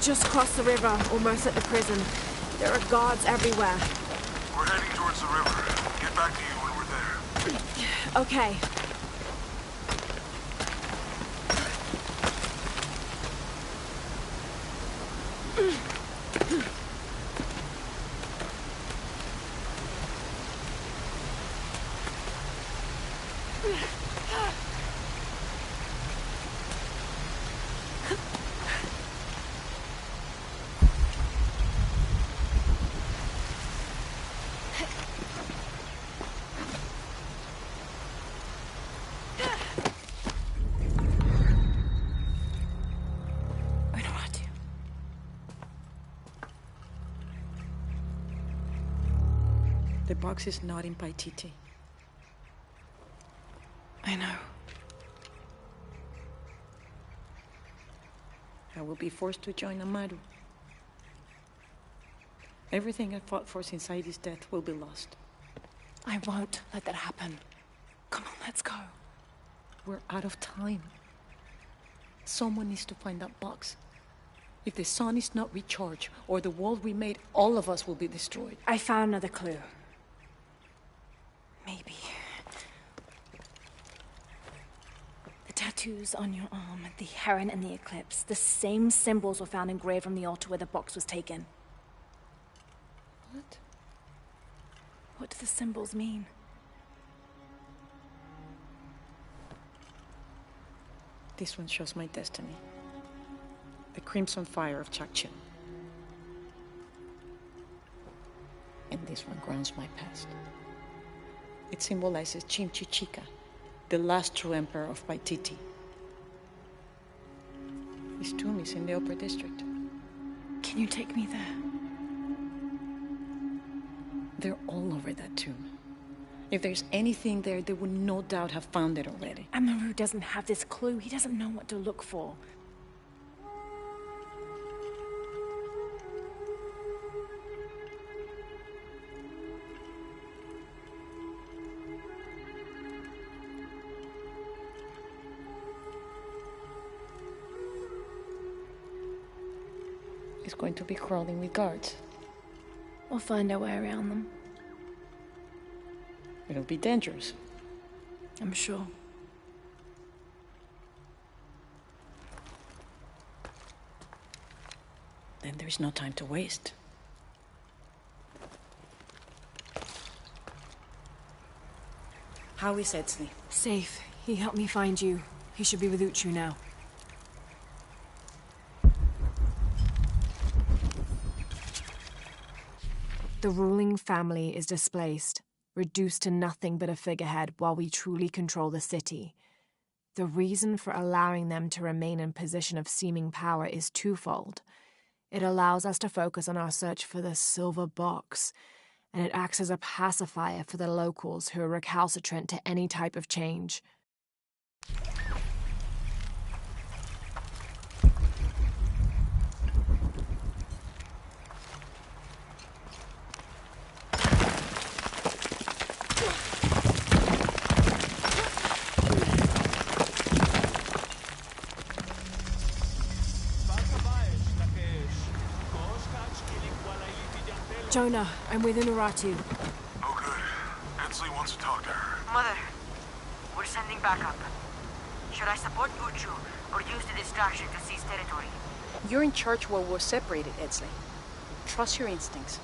Just crossed the river, almost at the prison. There are guards everywhere. We're heading towards the river. Get back to you when we're there. Okay. The box is not in Paititi. I know. I will be forced to join Amaru. Everything I fought for since Aidi's death will be lost. I won't let that happen. Come on, let's go. We're out of time. Someone needs to find that box. If the sun is not recharged, or the world we made, all of us will be destroyed. I found another clue. Maybe. The tattoos on your arm, the heron and the eclipse, the same symbols were found engraved on the altar where the box was taken. What? What do the symbols mean? This one shows my destiny. The crimson fire of Chakchin. And this one grounds my past. It symbolizes Chimchichica, the last true emperor of Paititi. His tomb is in the upper district. Can you take me there? They're all over that tomb. If there's anything there, they would no doubt have found it already. Amaru doesn't have this clue. He doesn't know what to look for. He's going to be crawling with guards. We'll find our way around them. It'll be dangerous. I'm sure. Then there's no time to waste. How is Etzli? Safe. He helped me find you. He should be with Uchu now. The ruling family is displaced, reduced to nothing but a figurehead while we truly control the city. The reason for allowing them to remain in position of seeming power is twofold. It allows us to focus on our search for the silver box, and it acts as a pacifier for the locals who are recalcitrant to any type of change. Jonah, I'm with Unuratu. Oh, good. Ensley wants to talk to her. Mother, we're sending backup. Should I support Uchu or use the distraction to seize territory? You're in charge while we're separated, Ensley. Trust your instincts.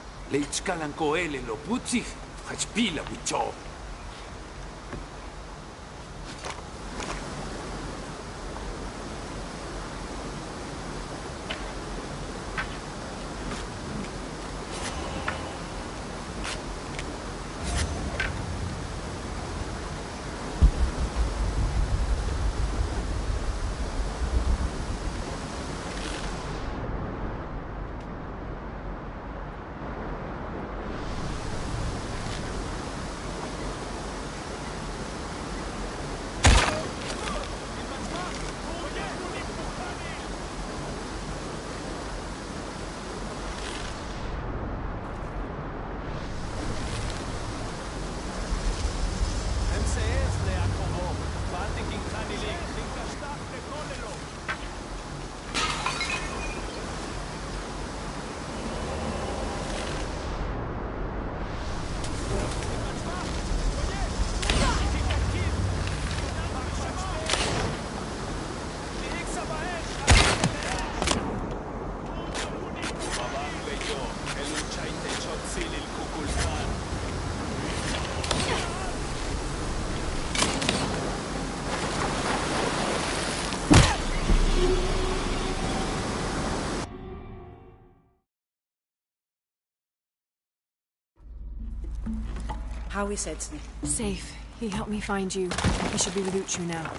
How is Edson? Safe. He helped me find you. He should be with Uchu now.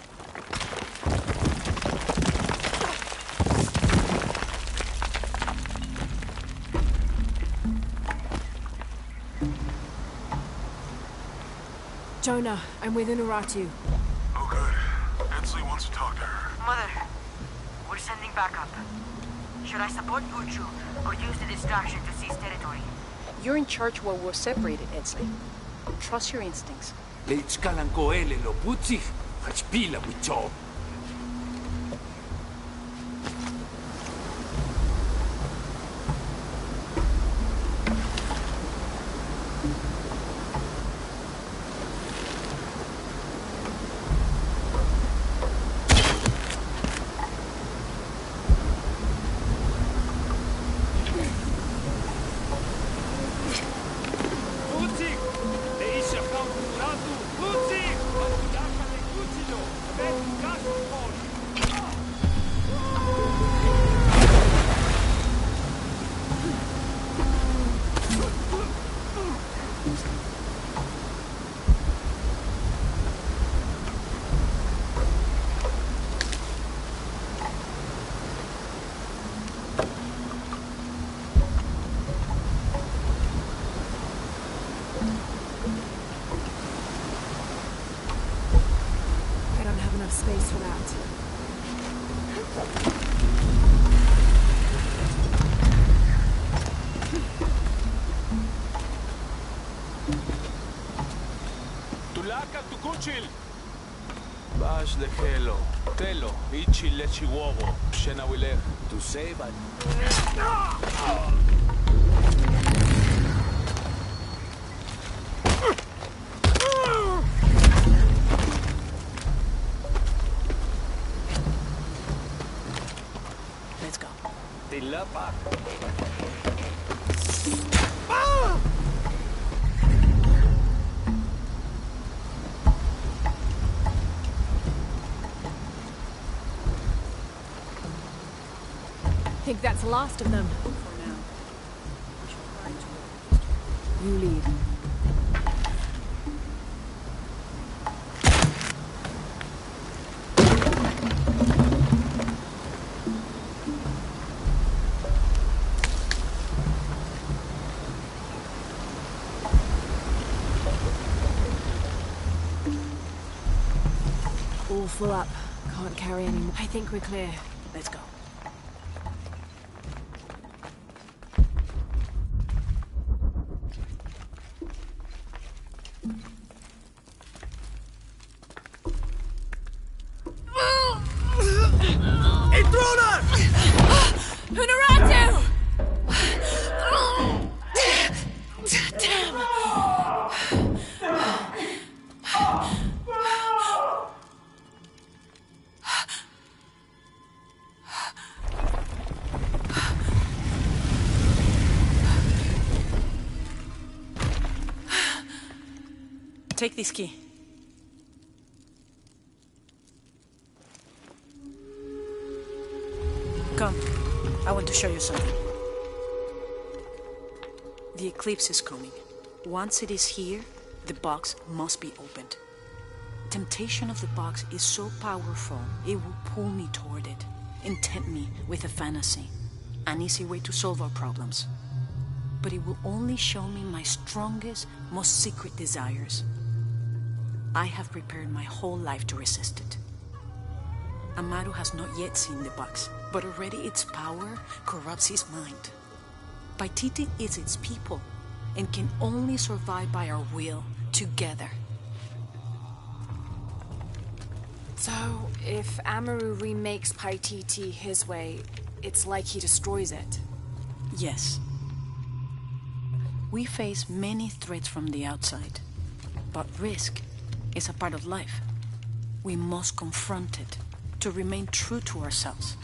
Jonah, I'm with Unuratu. Oh, good. Ensley wants to talk to her. Mother, we're sending backup. Should I support Uchu or use the distraction to seize territory? You're in charge while we're separated, Edsley. Trust your instincts. Space for that. Tulaka tukuchil. Bash de helo. Telo. Ichi lechi wowo. Shenawilech. To save it. Tilapak. Think that's the last of them. For now. We should try to You lead. All full up. Can't carry any more. I think we're clear. Let's go. Intruder! Hunaratu! Damn! Take this key. Come. I want to show you something. The eclipse is coming. Once it is here, the box must be opened. Temptation of the box is so powerful, it will pull me toward it and tempt me with a fantasy, an easy way to solve our problems. But it will only show me my strongest, most secret desires. I have prepared my whole life to resist it. Amaru has not yet seen the box, but already its power corrupts his mind. Paititi is its people and can only survive by our will together. So, if Amaru remakes Paititi his way, it's like he destroys it? Yes. We face many threats from the outside, but risk is a part of life. We must confront it to remain true to ourselves.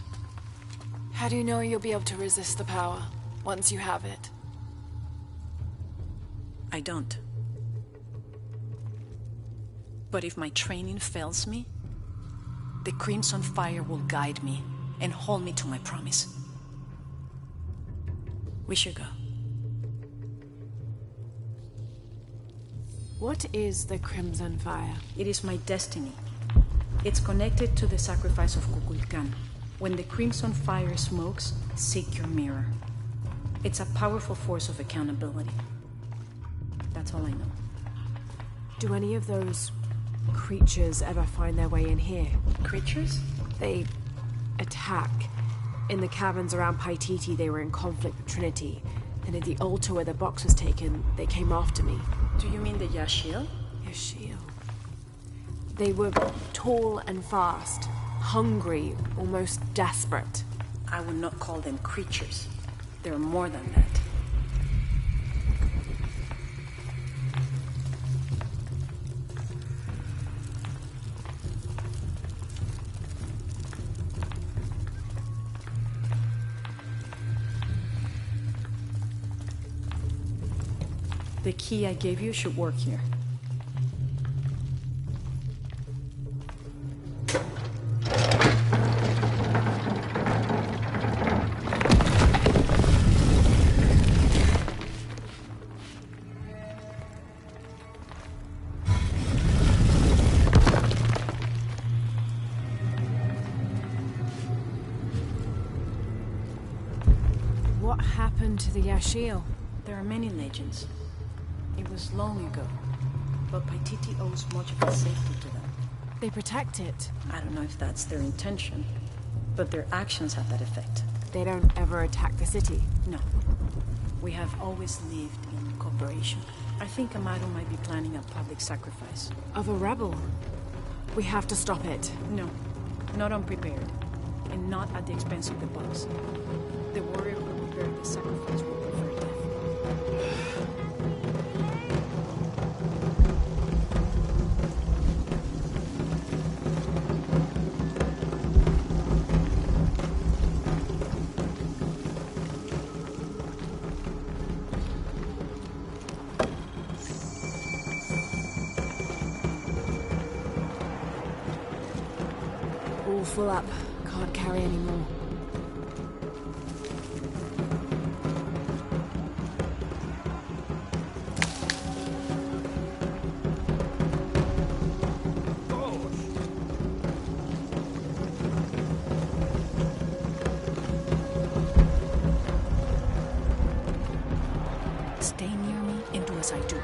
How do you know you'll be able to resist the power once you have it? I don't. But if my training fails me, the Crimson Fire will guide me and hold me to my promise. We should go. What is the Crimson Fire? It is my destiny. It's connected to the sacrifice of Kukulkan. When the Crimson Fire smokes, seek your mirror. It's a powerful force of accountability. That's all I know. Do any of those creatures ever find their way in here? Creatures? They attack. In the caverns around Paititi, they were in conflict with Trinity. And at the altar where the box was taken, they came after me. Do you mean the Yashil? Yashil. They were tall and fast, hungry, almost desperate. I would not call them creatures. They're more than that. The key I gave you should work here. What happened to the Yashil? There are many legends. It was long ago, but Paititi owes much of its safety to them. They protect it. I don't know if that's their intention, but their actions have that effect. They don't ever attack the city? No. We have always lived in cooperation. I think Amaru might be planning a public sacrifice. Of a rebel? We have to stop it. No, not unprepared, and not at the expense of the box. The warrior who prepared the sacrifice will prefer death. All full up. Can't carry any more. Stay near me and do as I do.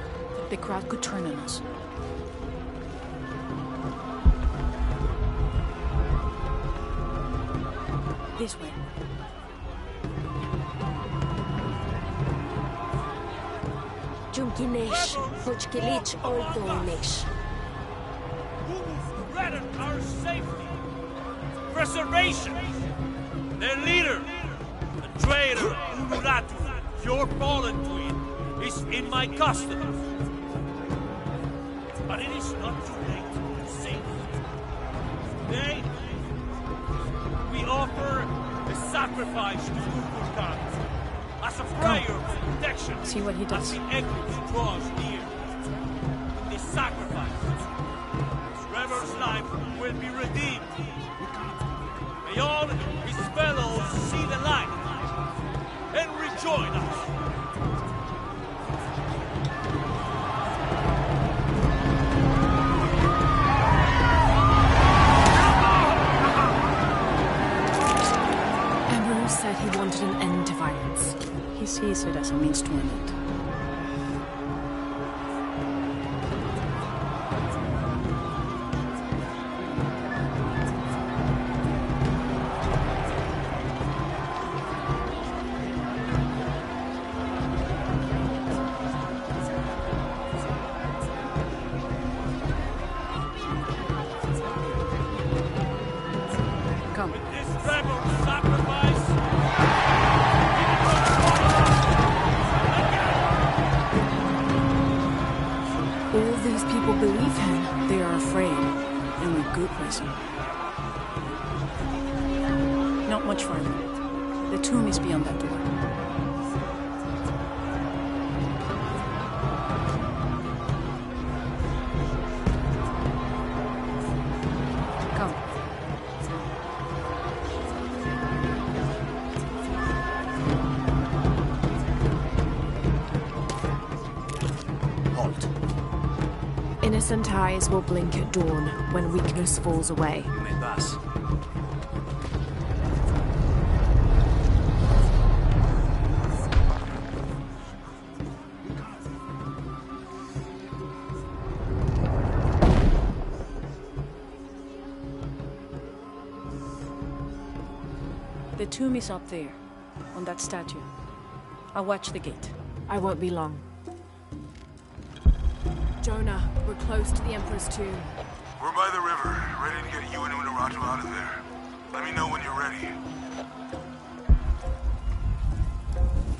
The crowd could turn on us. This way. Jumkinesh, Hochkilich, Oldonesh. Who threatened our safety, preservation? Their leader, the traitor Ururatu, your fallen twin, is in my custody. But it is not too late to save him. Today, we offer a sacrifice to Kukulkan as a prayer for protection. See what he does. As the eclipse draws near. In this sacrifice, this rebel's life will be redeemed. May all his fellows see the light and rejoin us. Said he wanted an end to violence. He sees it as a means to end it. Come. With this rebel sacrifice, all these people believe him. They are afraid. And with good reason. Not much farther. The tomb is beyond that door. Come. Halt. Innocent eyes will blink at dawn when weakness falls away. You may pass. The tomb is up there, on that statue. I'll watch the gate. I won't be long. Jonah, we're close to the Emperor's tomb. We're by the river, ready to get you and Unuratu out of there. Let me know when you're ready.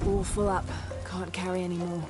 All full up. Can't carry any more.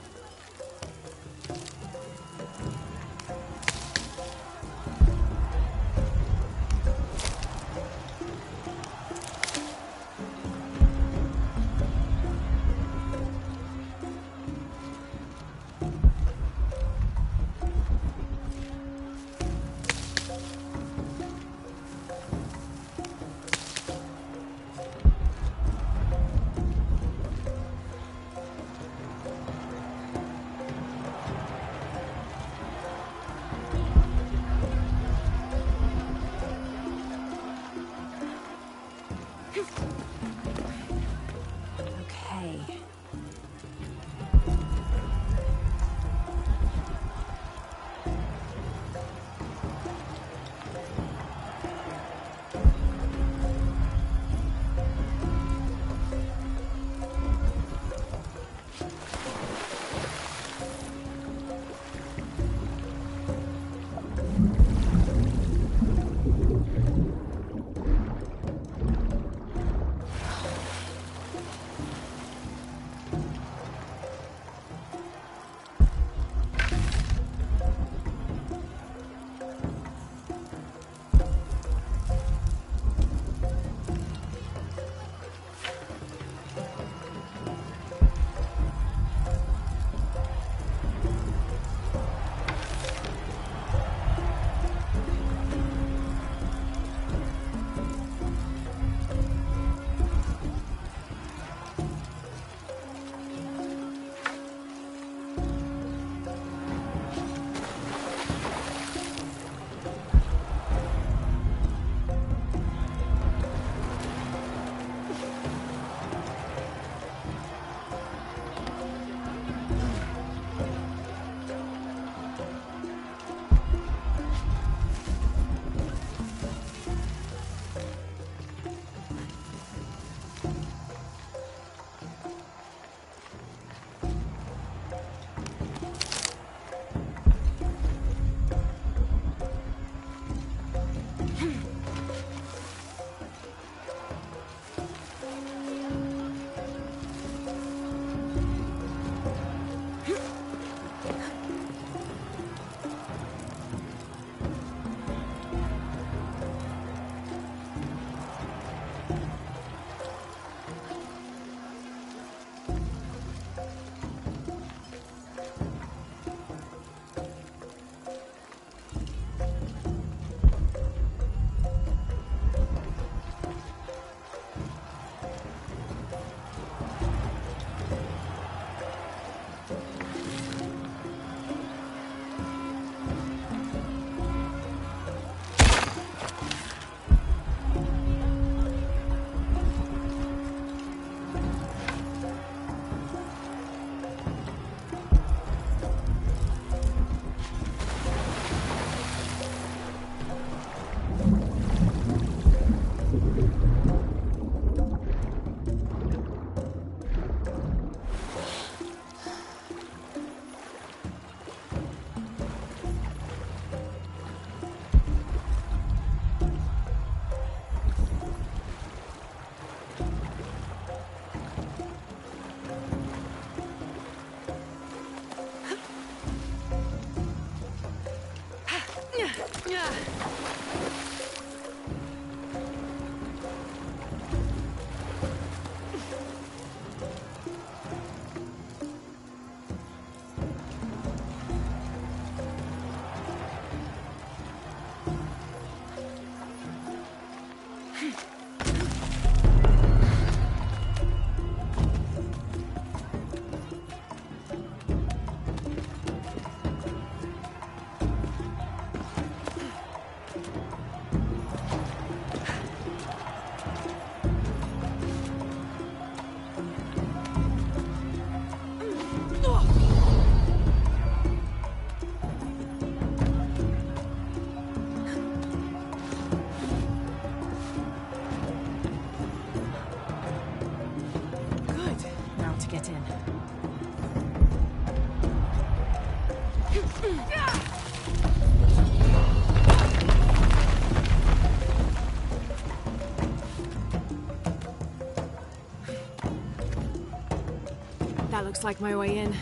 That looks like my way in.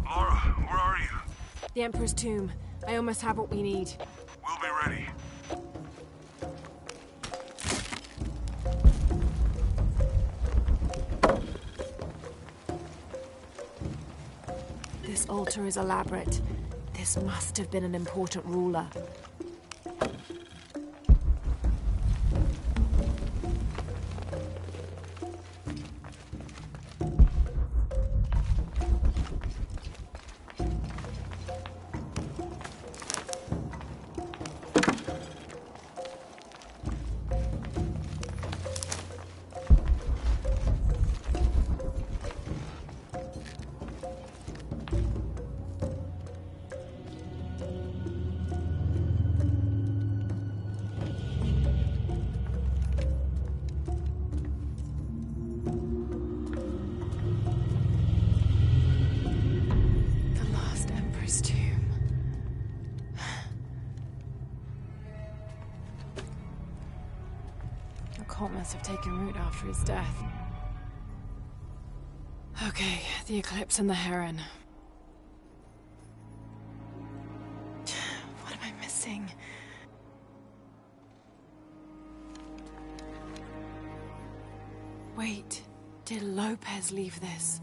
Laura, where are you? The Emperor's tomb. I almost have what we need. We'll be ready. This altar is elaborate. This must have been an important ruler. Cult must have taken root after his death. Okay, the eclipse and the heron. What am I missing? Wait, did Lopez leave this?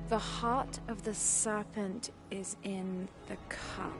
The heart of the serpent is in the cup.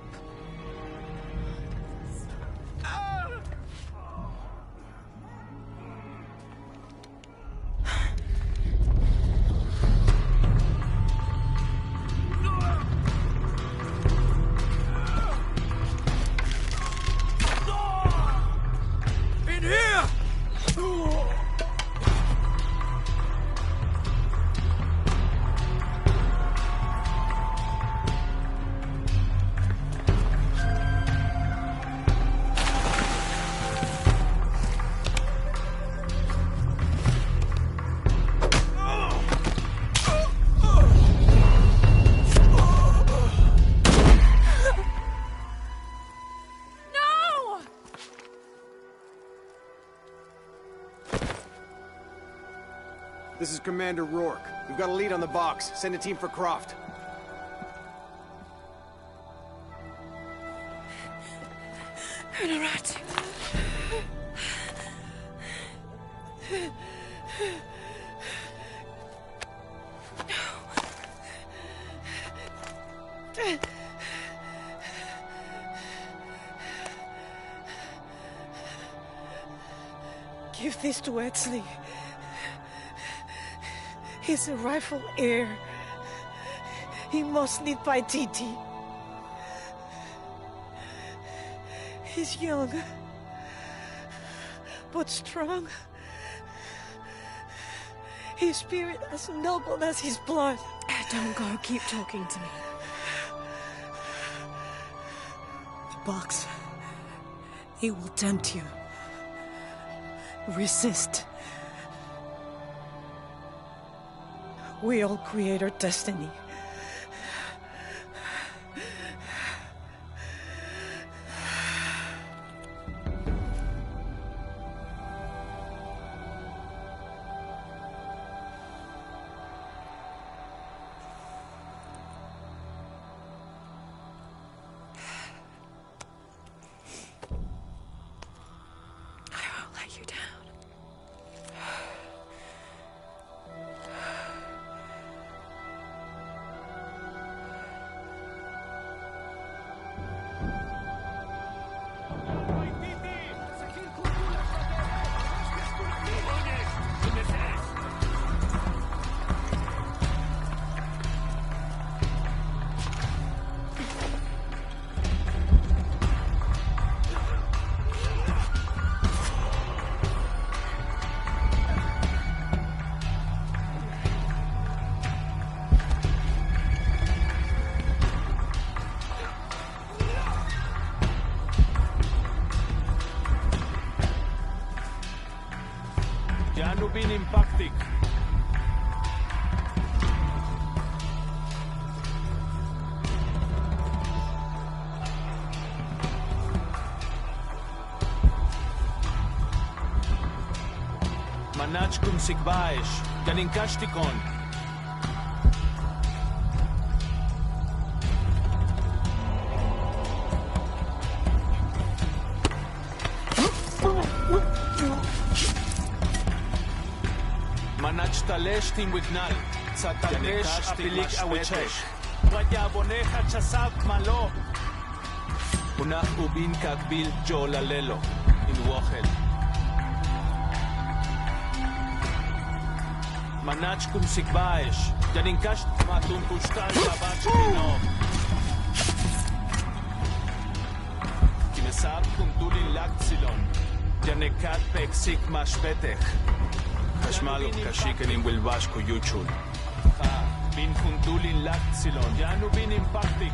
This is Commander Rourke. We've got a lead on the box. Send a team for Croft. Rat. Give this to Exley. He's a rightful heir. He must lead by Titi. He's young, but strong. His spirit as noble as his blood. Don't go. Keep talking to me. The box. It will tempt you. Resist. We all create our destiny. Manachkum Sigbaesh, Yaninkashtikon. Manach Talesh Timwignal, Satalesh Apilik Awichesh, Wayaboneja Chasab Malo, Unach Ubin Kakbil Jolalelo, in Wochel. Manachkum Sigbaesh, Yaninkash Matun Kushtal Yabach Pino. Kimesab Kuntulin Lakzilon, Yanekat Peksik Mashpetech. Hashmalok Kashikanin Wilbashko Yuchul. Bin Kuntulin Lakzilon, Yanu Bin Impactic.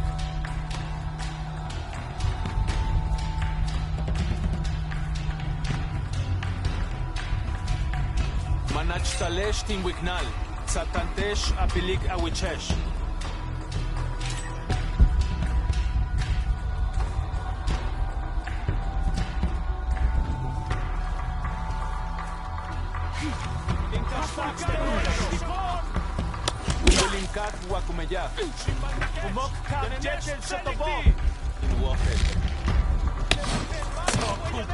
Manach Talesh Timwignal, Satantesh Apilik Awichesh. Linkat Wakumeya. Umok Kap Jetel Sotobom. In Wochel.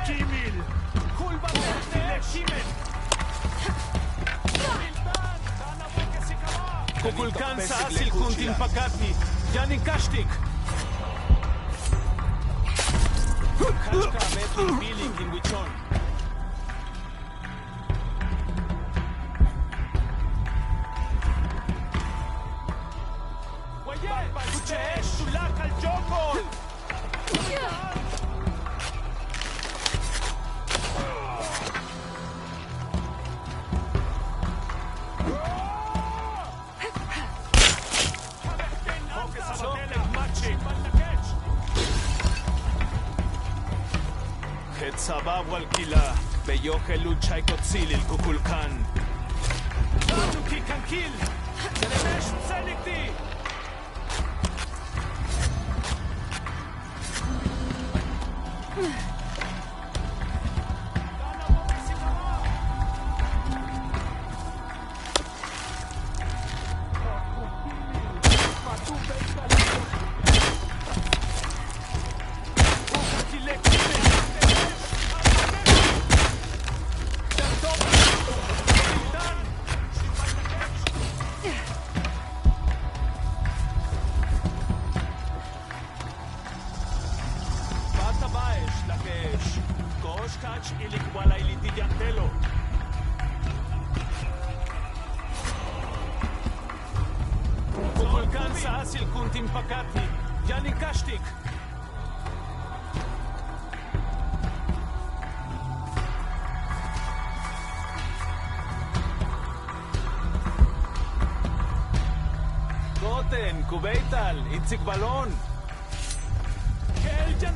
Kimil. Kulba Shimel. Kukulkan sa asil kuntin pakati, Yanin Kashtik. Kachka betin bilik in Wichon. Wayel, Kuchesh, Sulak al Jokol. Sabab Walkila, Beyoke Lucha y Kotzil el Kukulkan. Tuki Kankil, Telemesh Selikti. Kubeital, Itzik Balon. Keljan.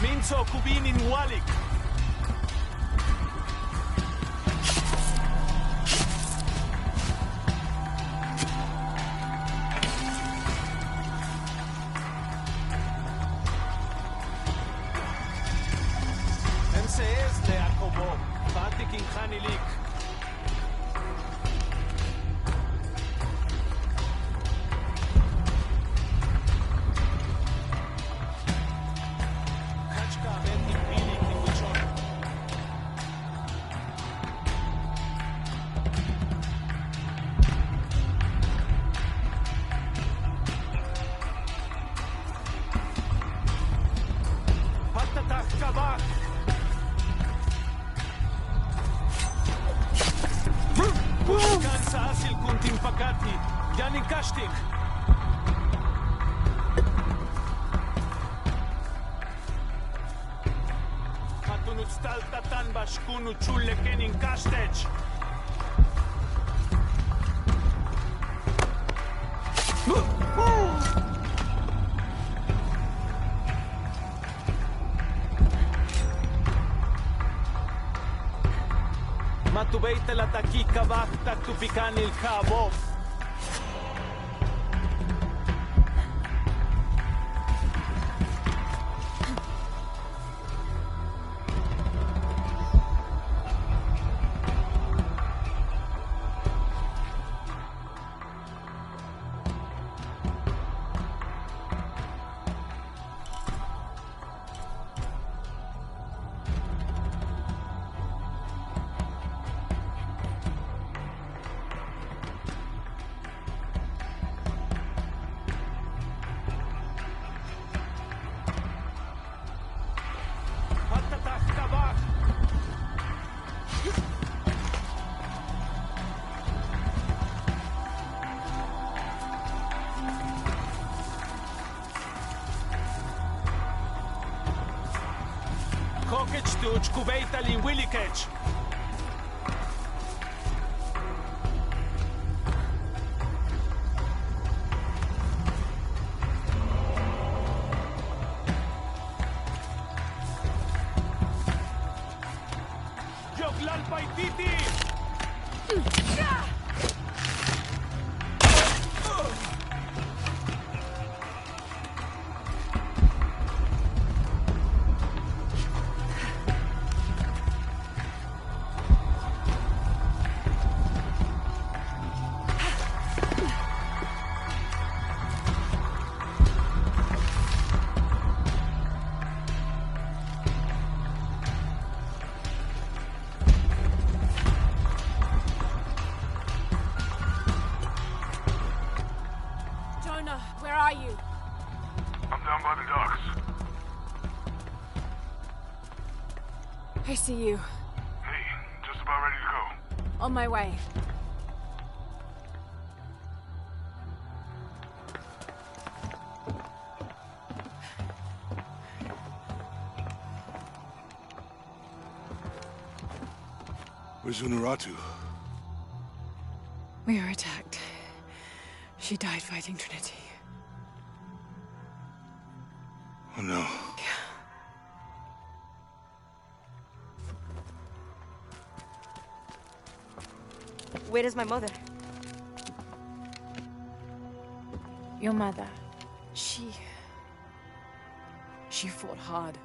Minso Kubinin Walik. MCS de Akobo, Fatik in Khanilik. Kati, Janin Kashtik. Matunut staltatan bashkunu chule kenin kashtech. Matubeita la takika bakta tupikanil kabo. Kokech tuch kubeita lin willikech. Yoglal paititi. Where are you? I'm down by the docks. I see you. Hey, just about ready to go. On my way. Where's Unuratu? We were attacked. She died fighting Trinity. Oh no. Where is my mother? Your mother. She fought hard.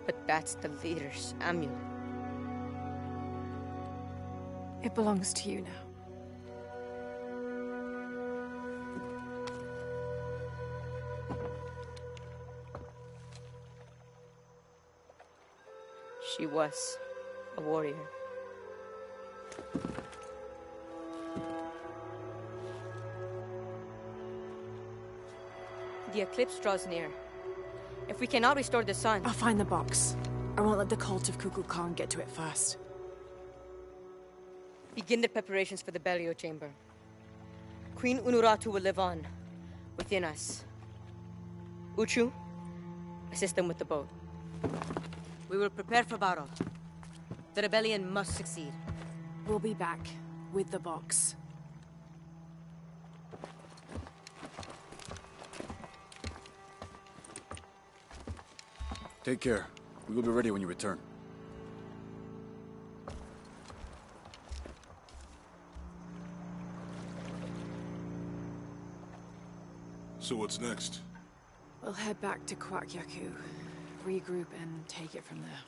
But that's the leader's amulet. It belongs to you now. She was a warrior. The eclipse draws near. If we cannot restore the sun... I'll find the box. I won't let the cult of Kukulkan Khan get to it first. Begin the preparations for the burial chamber. Queen Unuratu will live on, within us. Uchu, assist them with the boat. We will prepare for battle. The rebellion must succeed. We'll be back with the box. Take care. We will be ready when you return. So what's next? We'll head back to Kwakyaku, regroup and take it from there.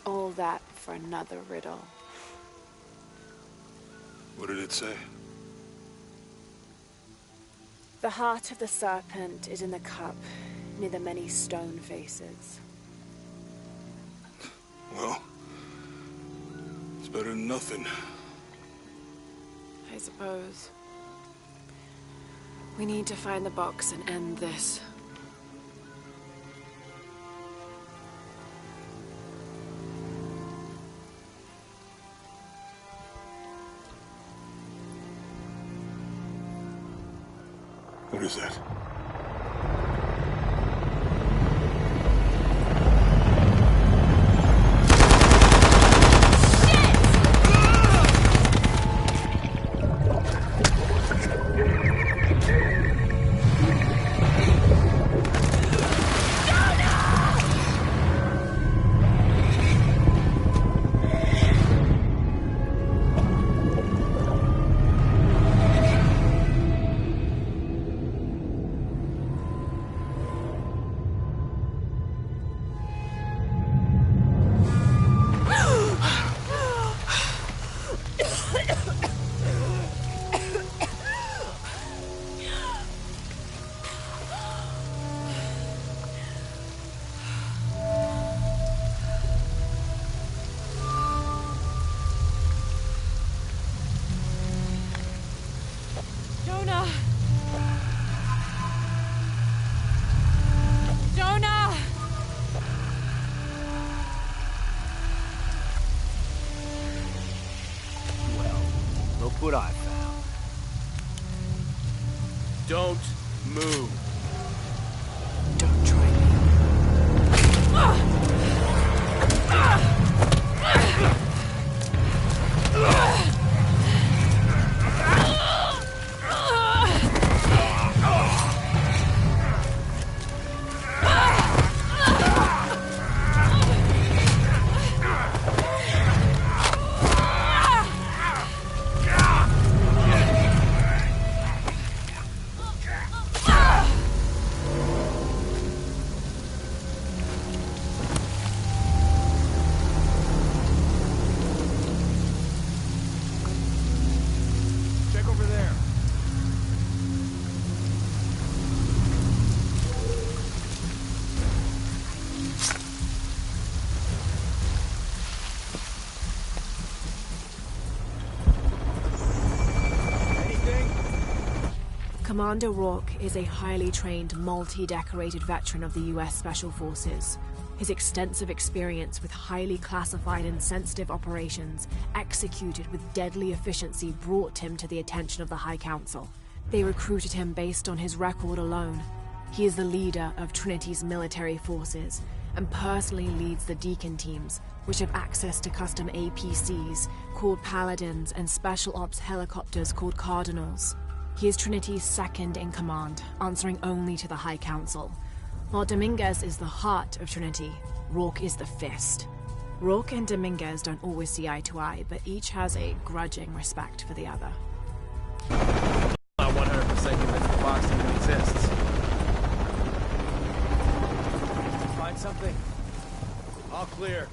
All that for another riddle. What did it say? The heart of the serpent is in the cup, near the many stone faces. Well, it's better than nothing. I suppose. We need to find the box and end this. What is that? What I found. Don't move. Don't try me. Commander Rourke is a highly trained, multi-decorated veteran of the US Special Forces. His extensive experience with highly classified and sensitive operations executed with deadly efficiency brought him to the attention of the High Council. They recruited him based on his record alone. He is the leader of Trinity's military forces and personally leads the Deacon teams, which have access to custom APCs called Paladins and special ops helicopters called Cardinals. He is Trinity's second in command, answering only to the High Council. While Dominguez is the heart of Trinity, Rourke is the fist. Rourke and Dominguez don't always see eye to eye, but each has a grudging respect for the other. I'm 100% convinced the box even exists. Find something. All clear.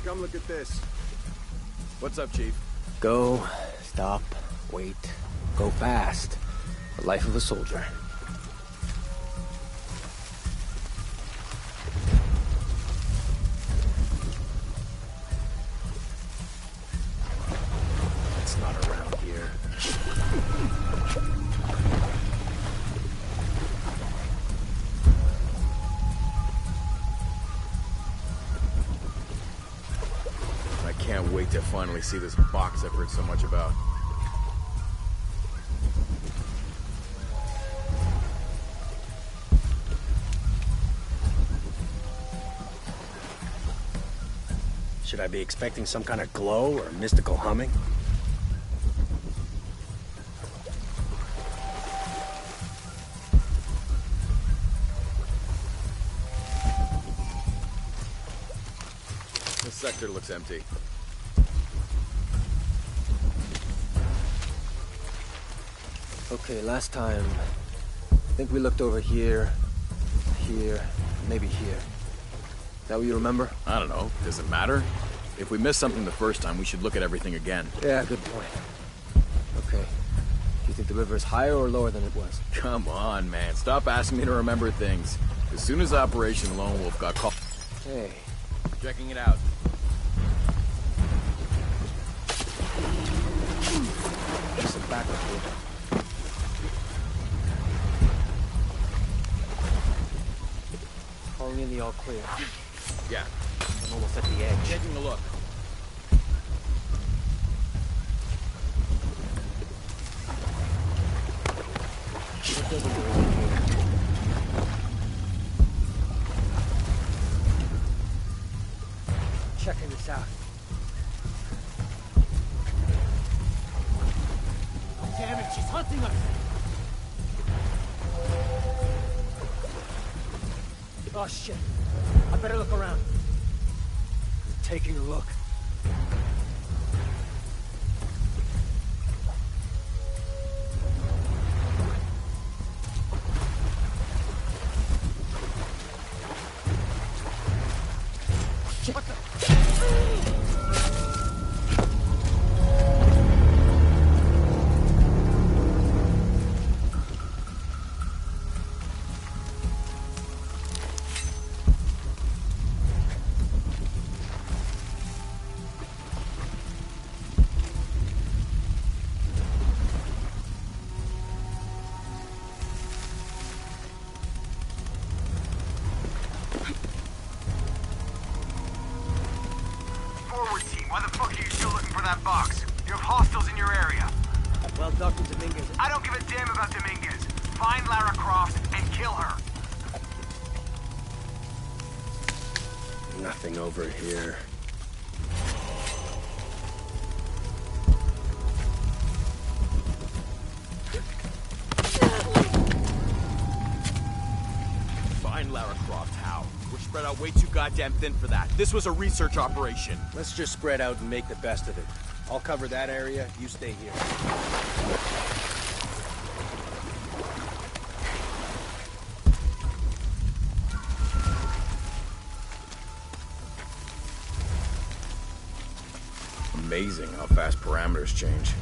Come look at this. What's up, Chief? Go, stop, wait, go fast. The life of a soldier. It's not around here. Can't wait to finally see this box I've heard so much about. Should I be expecting some kind of glow or mystical humming? This sector looks empty. Okay, last time, I think we looked over here, here, maybe here. that what you remember? I don't know. Does it matter? If we missed something the first time, we should look at everything again. Yeah, good point. Okay. Do you think the river is higher or lower than it was? Come on, man. Stop asking me to remember things. As soon as Operation Lone Wolf got caught... Hey. Checking it out. There's some backup here. Calling in the all clear. Yeah. I'm almost at the edge. Taking a look. What doesn't belong here? Checking this out. Damn it, she's hunting us! Oh shit. I better look around. I'm taking a look. What the? Nothing over here. Find Lara Croft, how? We're spread out way too goddamn thin for that. This was a research operation. Let's just spread out and make the best of it. I'll cover that area, you stay here. Amazing how fast parameters change.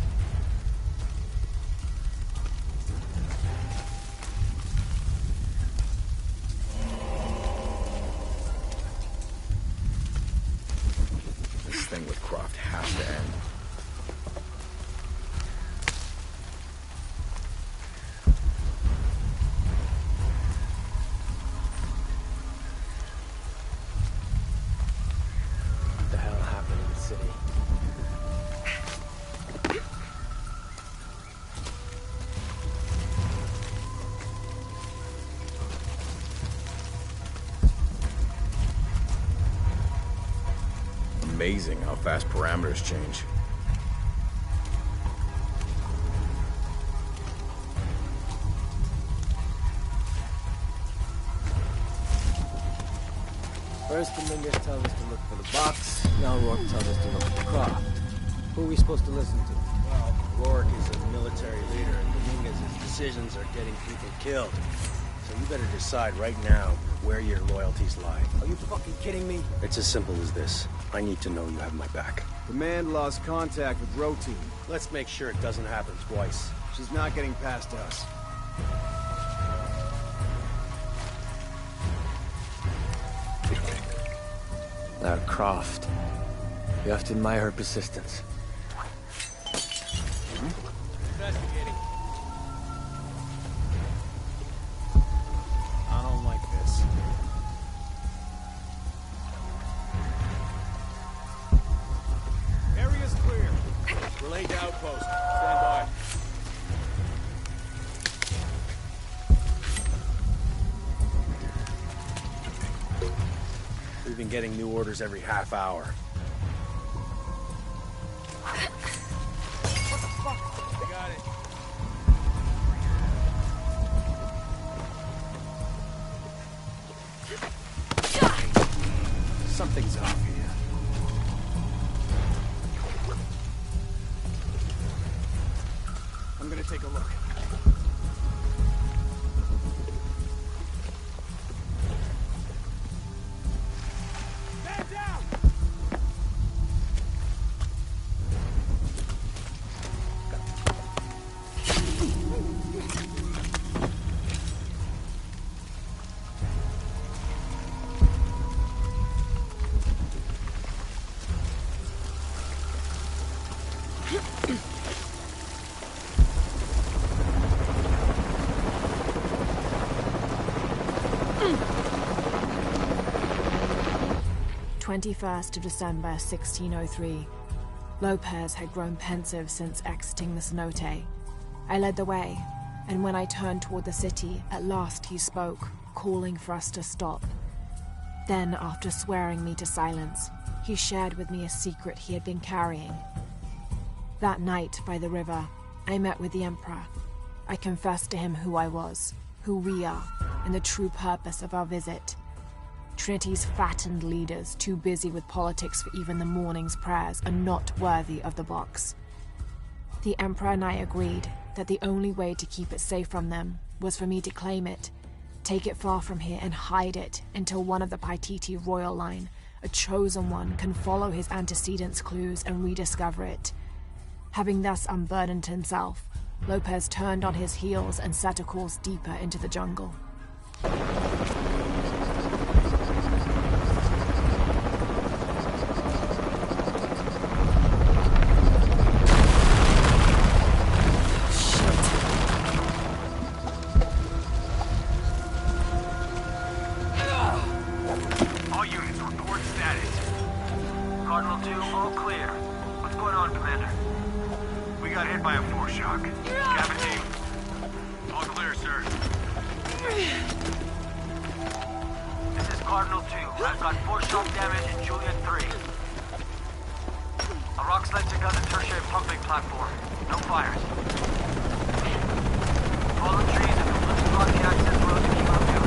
This thing with Croft has to end. What the hell happened in the city? Amazing how fast parameters change. First, Dominguez tells us to look for the box. Now Rourke tells us to look for Croft. Who are we supposed to listen to? Well, Rourke is a military leader, and Dominguez's decisions are getting people killed. So you better decide right now where your loyalties lie. Are you fucking kidding me? It's as simple as this. I need to know you have my back. Command lost contact with Row Team. Let's make sure it doesn't happen twice. She's not getting past us. Lara Croft. You have to admire her persistence. Investigating. I don't like this. Area's clear. Relay to outpost. Stand by. We've been getting new orders every half hour. What the fuck? I got it. Something's off here. I'm gonna take a look. 21st of December, 1603. Lopez had grown pensive since exiting the cenote. I led the way, and when I turned toward the city, at last he spoke, calling for us to stop. Then, after swearing me to silence, he shared with me a secret he had been carrying. That night, by the river, I met with the Emperor. I confessed to him who I was, who we are, and the true purpose of our visit. Trinity's fattened leaders, too busy with politics for even the morning's prayers, are not worthy of the box. The Emperor and I agreed that the only way to keep it safe from them was for me to claim it, take it far from here and hide it until one of the Paititi royal line, a chosen one, can follow his antecedents' clues and rediscover it. Having thus unburdened himself, Lopez turned on his heels and set a course deeper into the jungle. All units, report status. Cardinal 2, all clear. What's going on, Commander? We got hit by a foreshock. Cabin team. All clear, sir. This is Cardinal 2. I've got foreshock damage in Juliet 3. A rock slide took out the tertiary pumping platform. No fires. Fallen trees and completely block the access road to Kilo 2.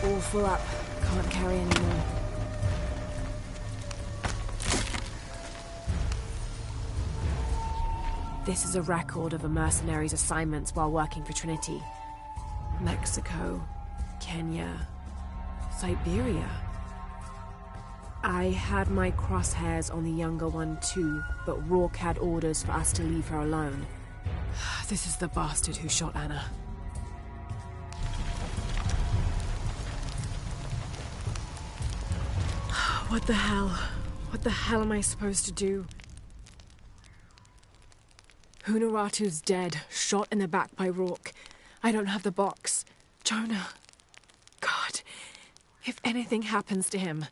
All full up. Can't carry anymore. This is a record of a mercenary's assignments while working for Trinity. Mexico, Kenya, Siberia. I had my crosshairs on the younger one too, but Rourke had orders for us to leave her alone. This is the bastard who shot Anna. What the hell? What the hell am I supposed to do? Hunaratu's dead, shot in the back by Rourke. I don't have the box. Jonah. God. If anything happens to him,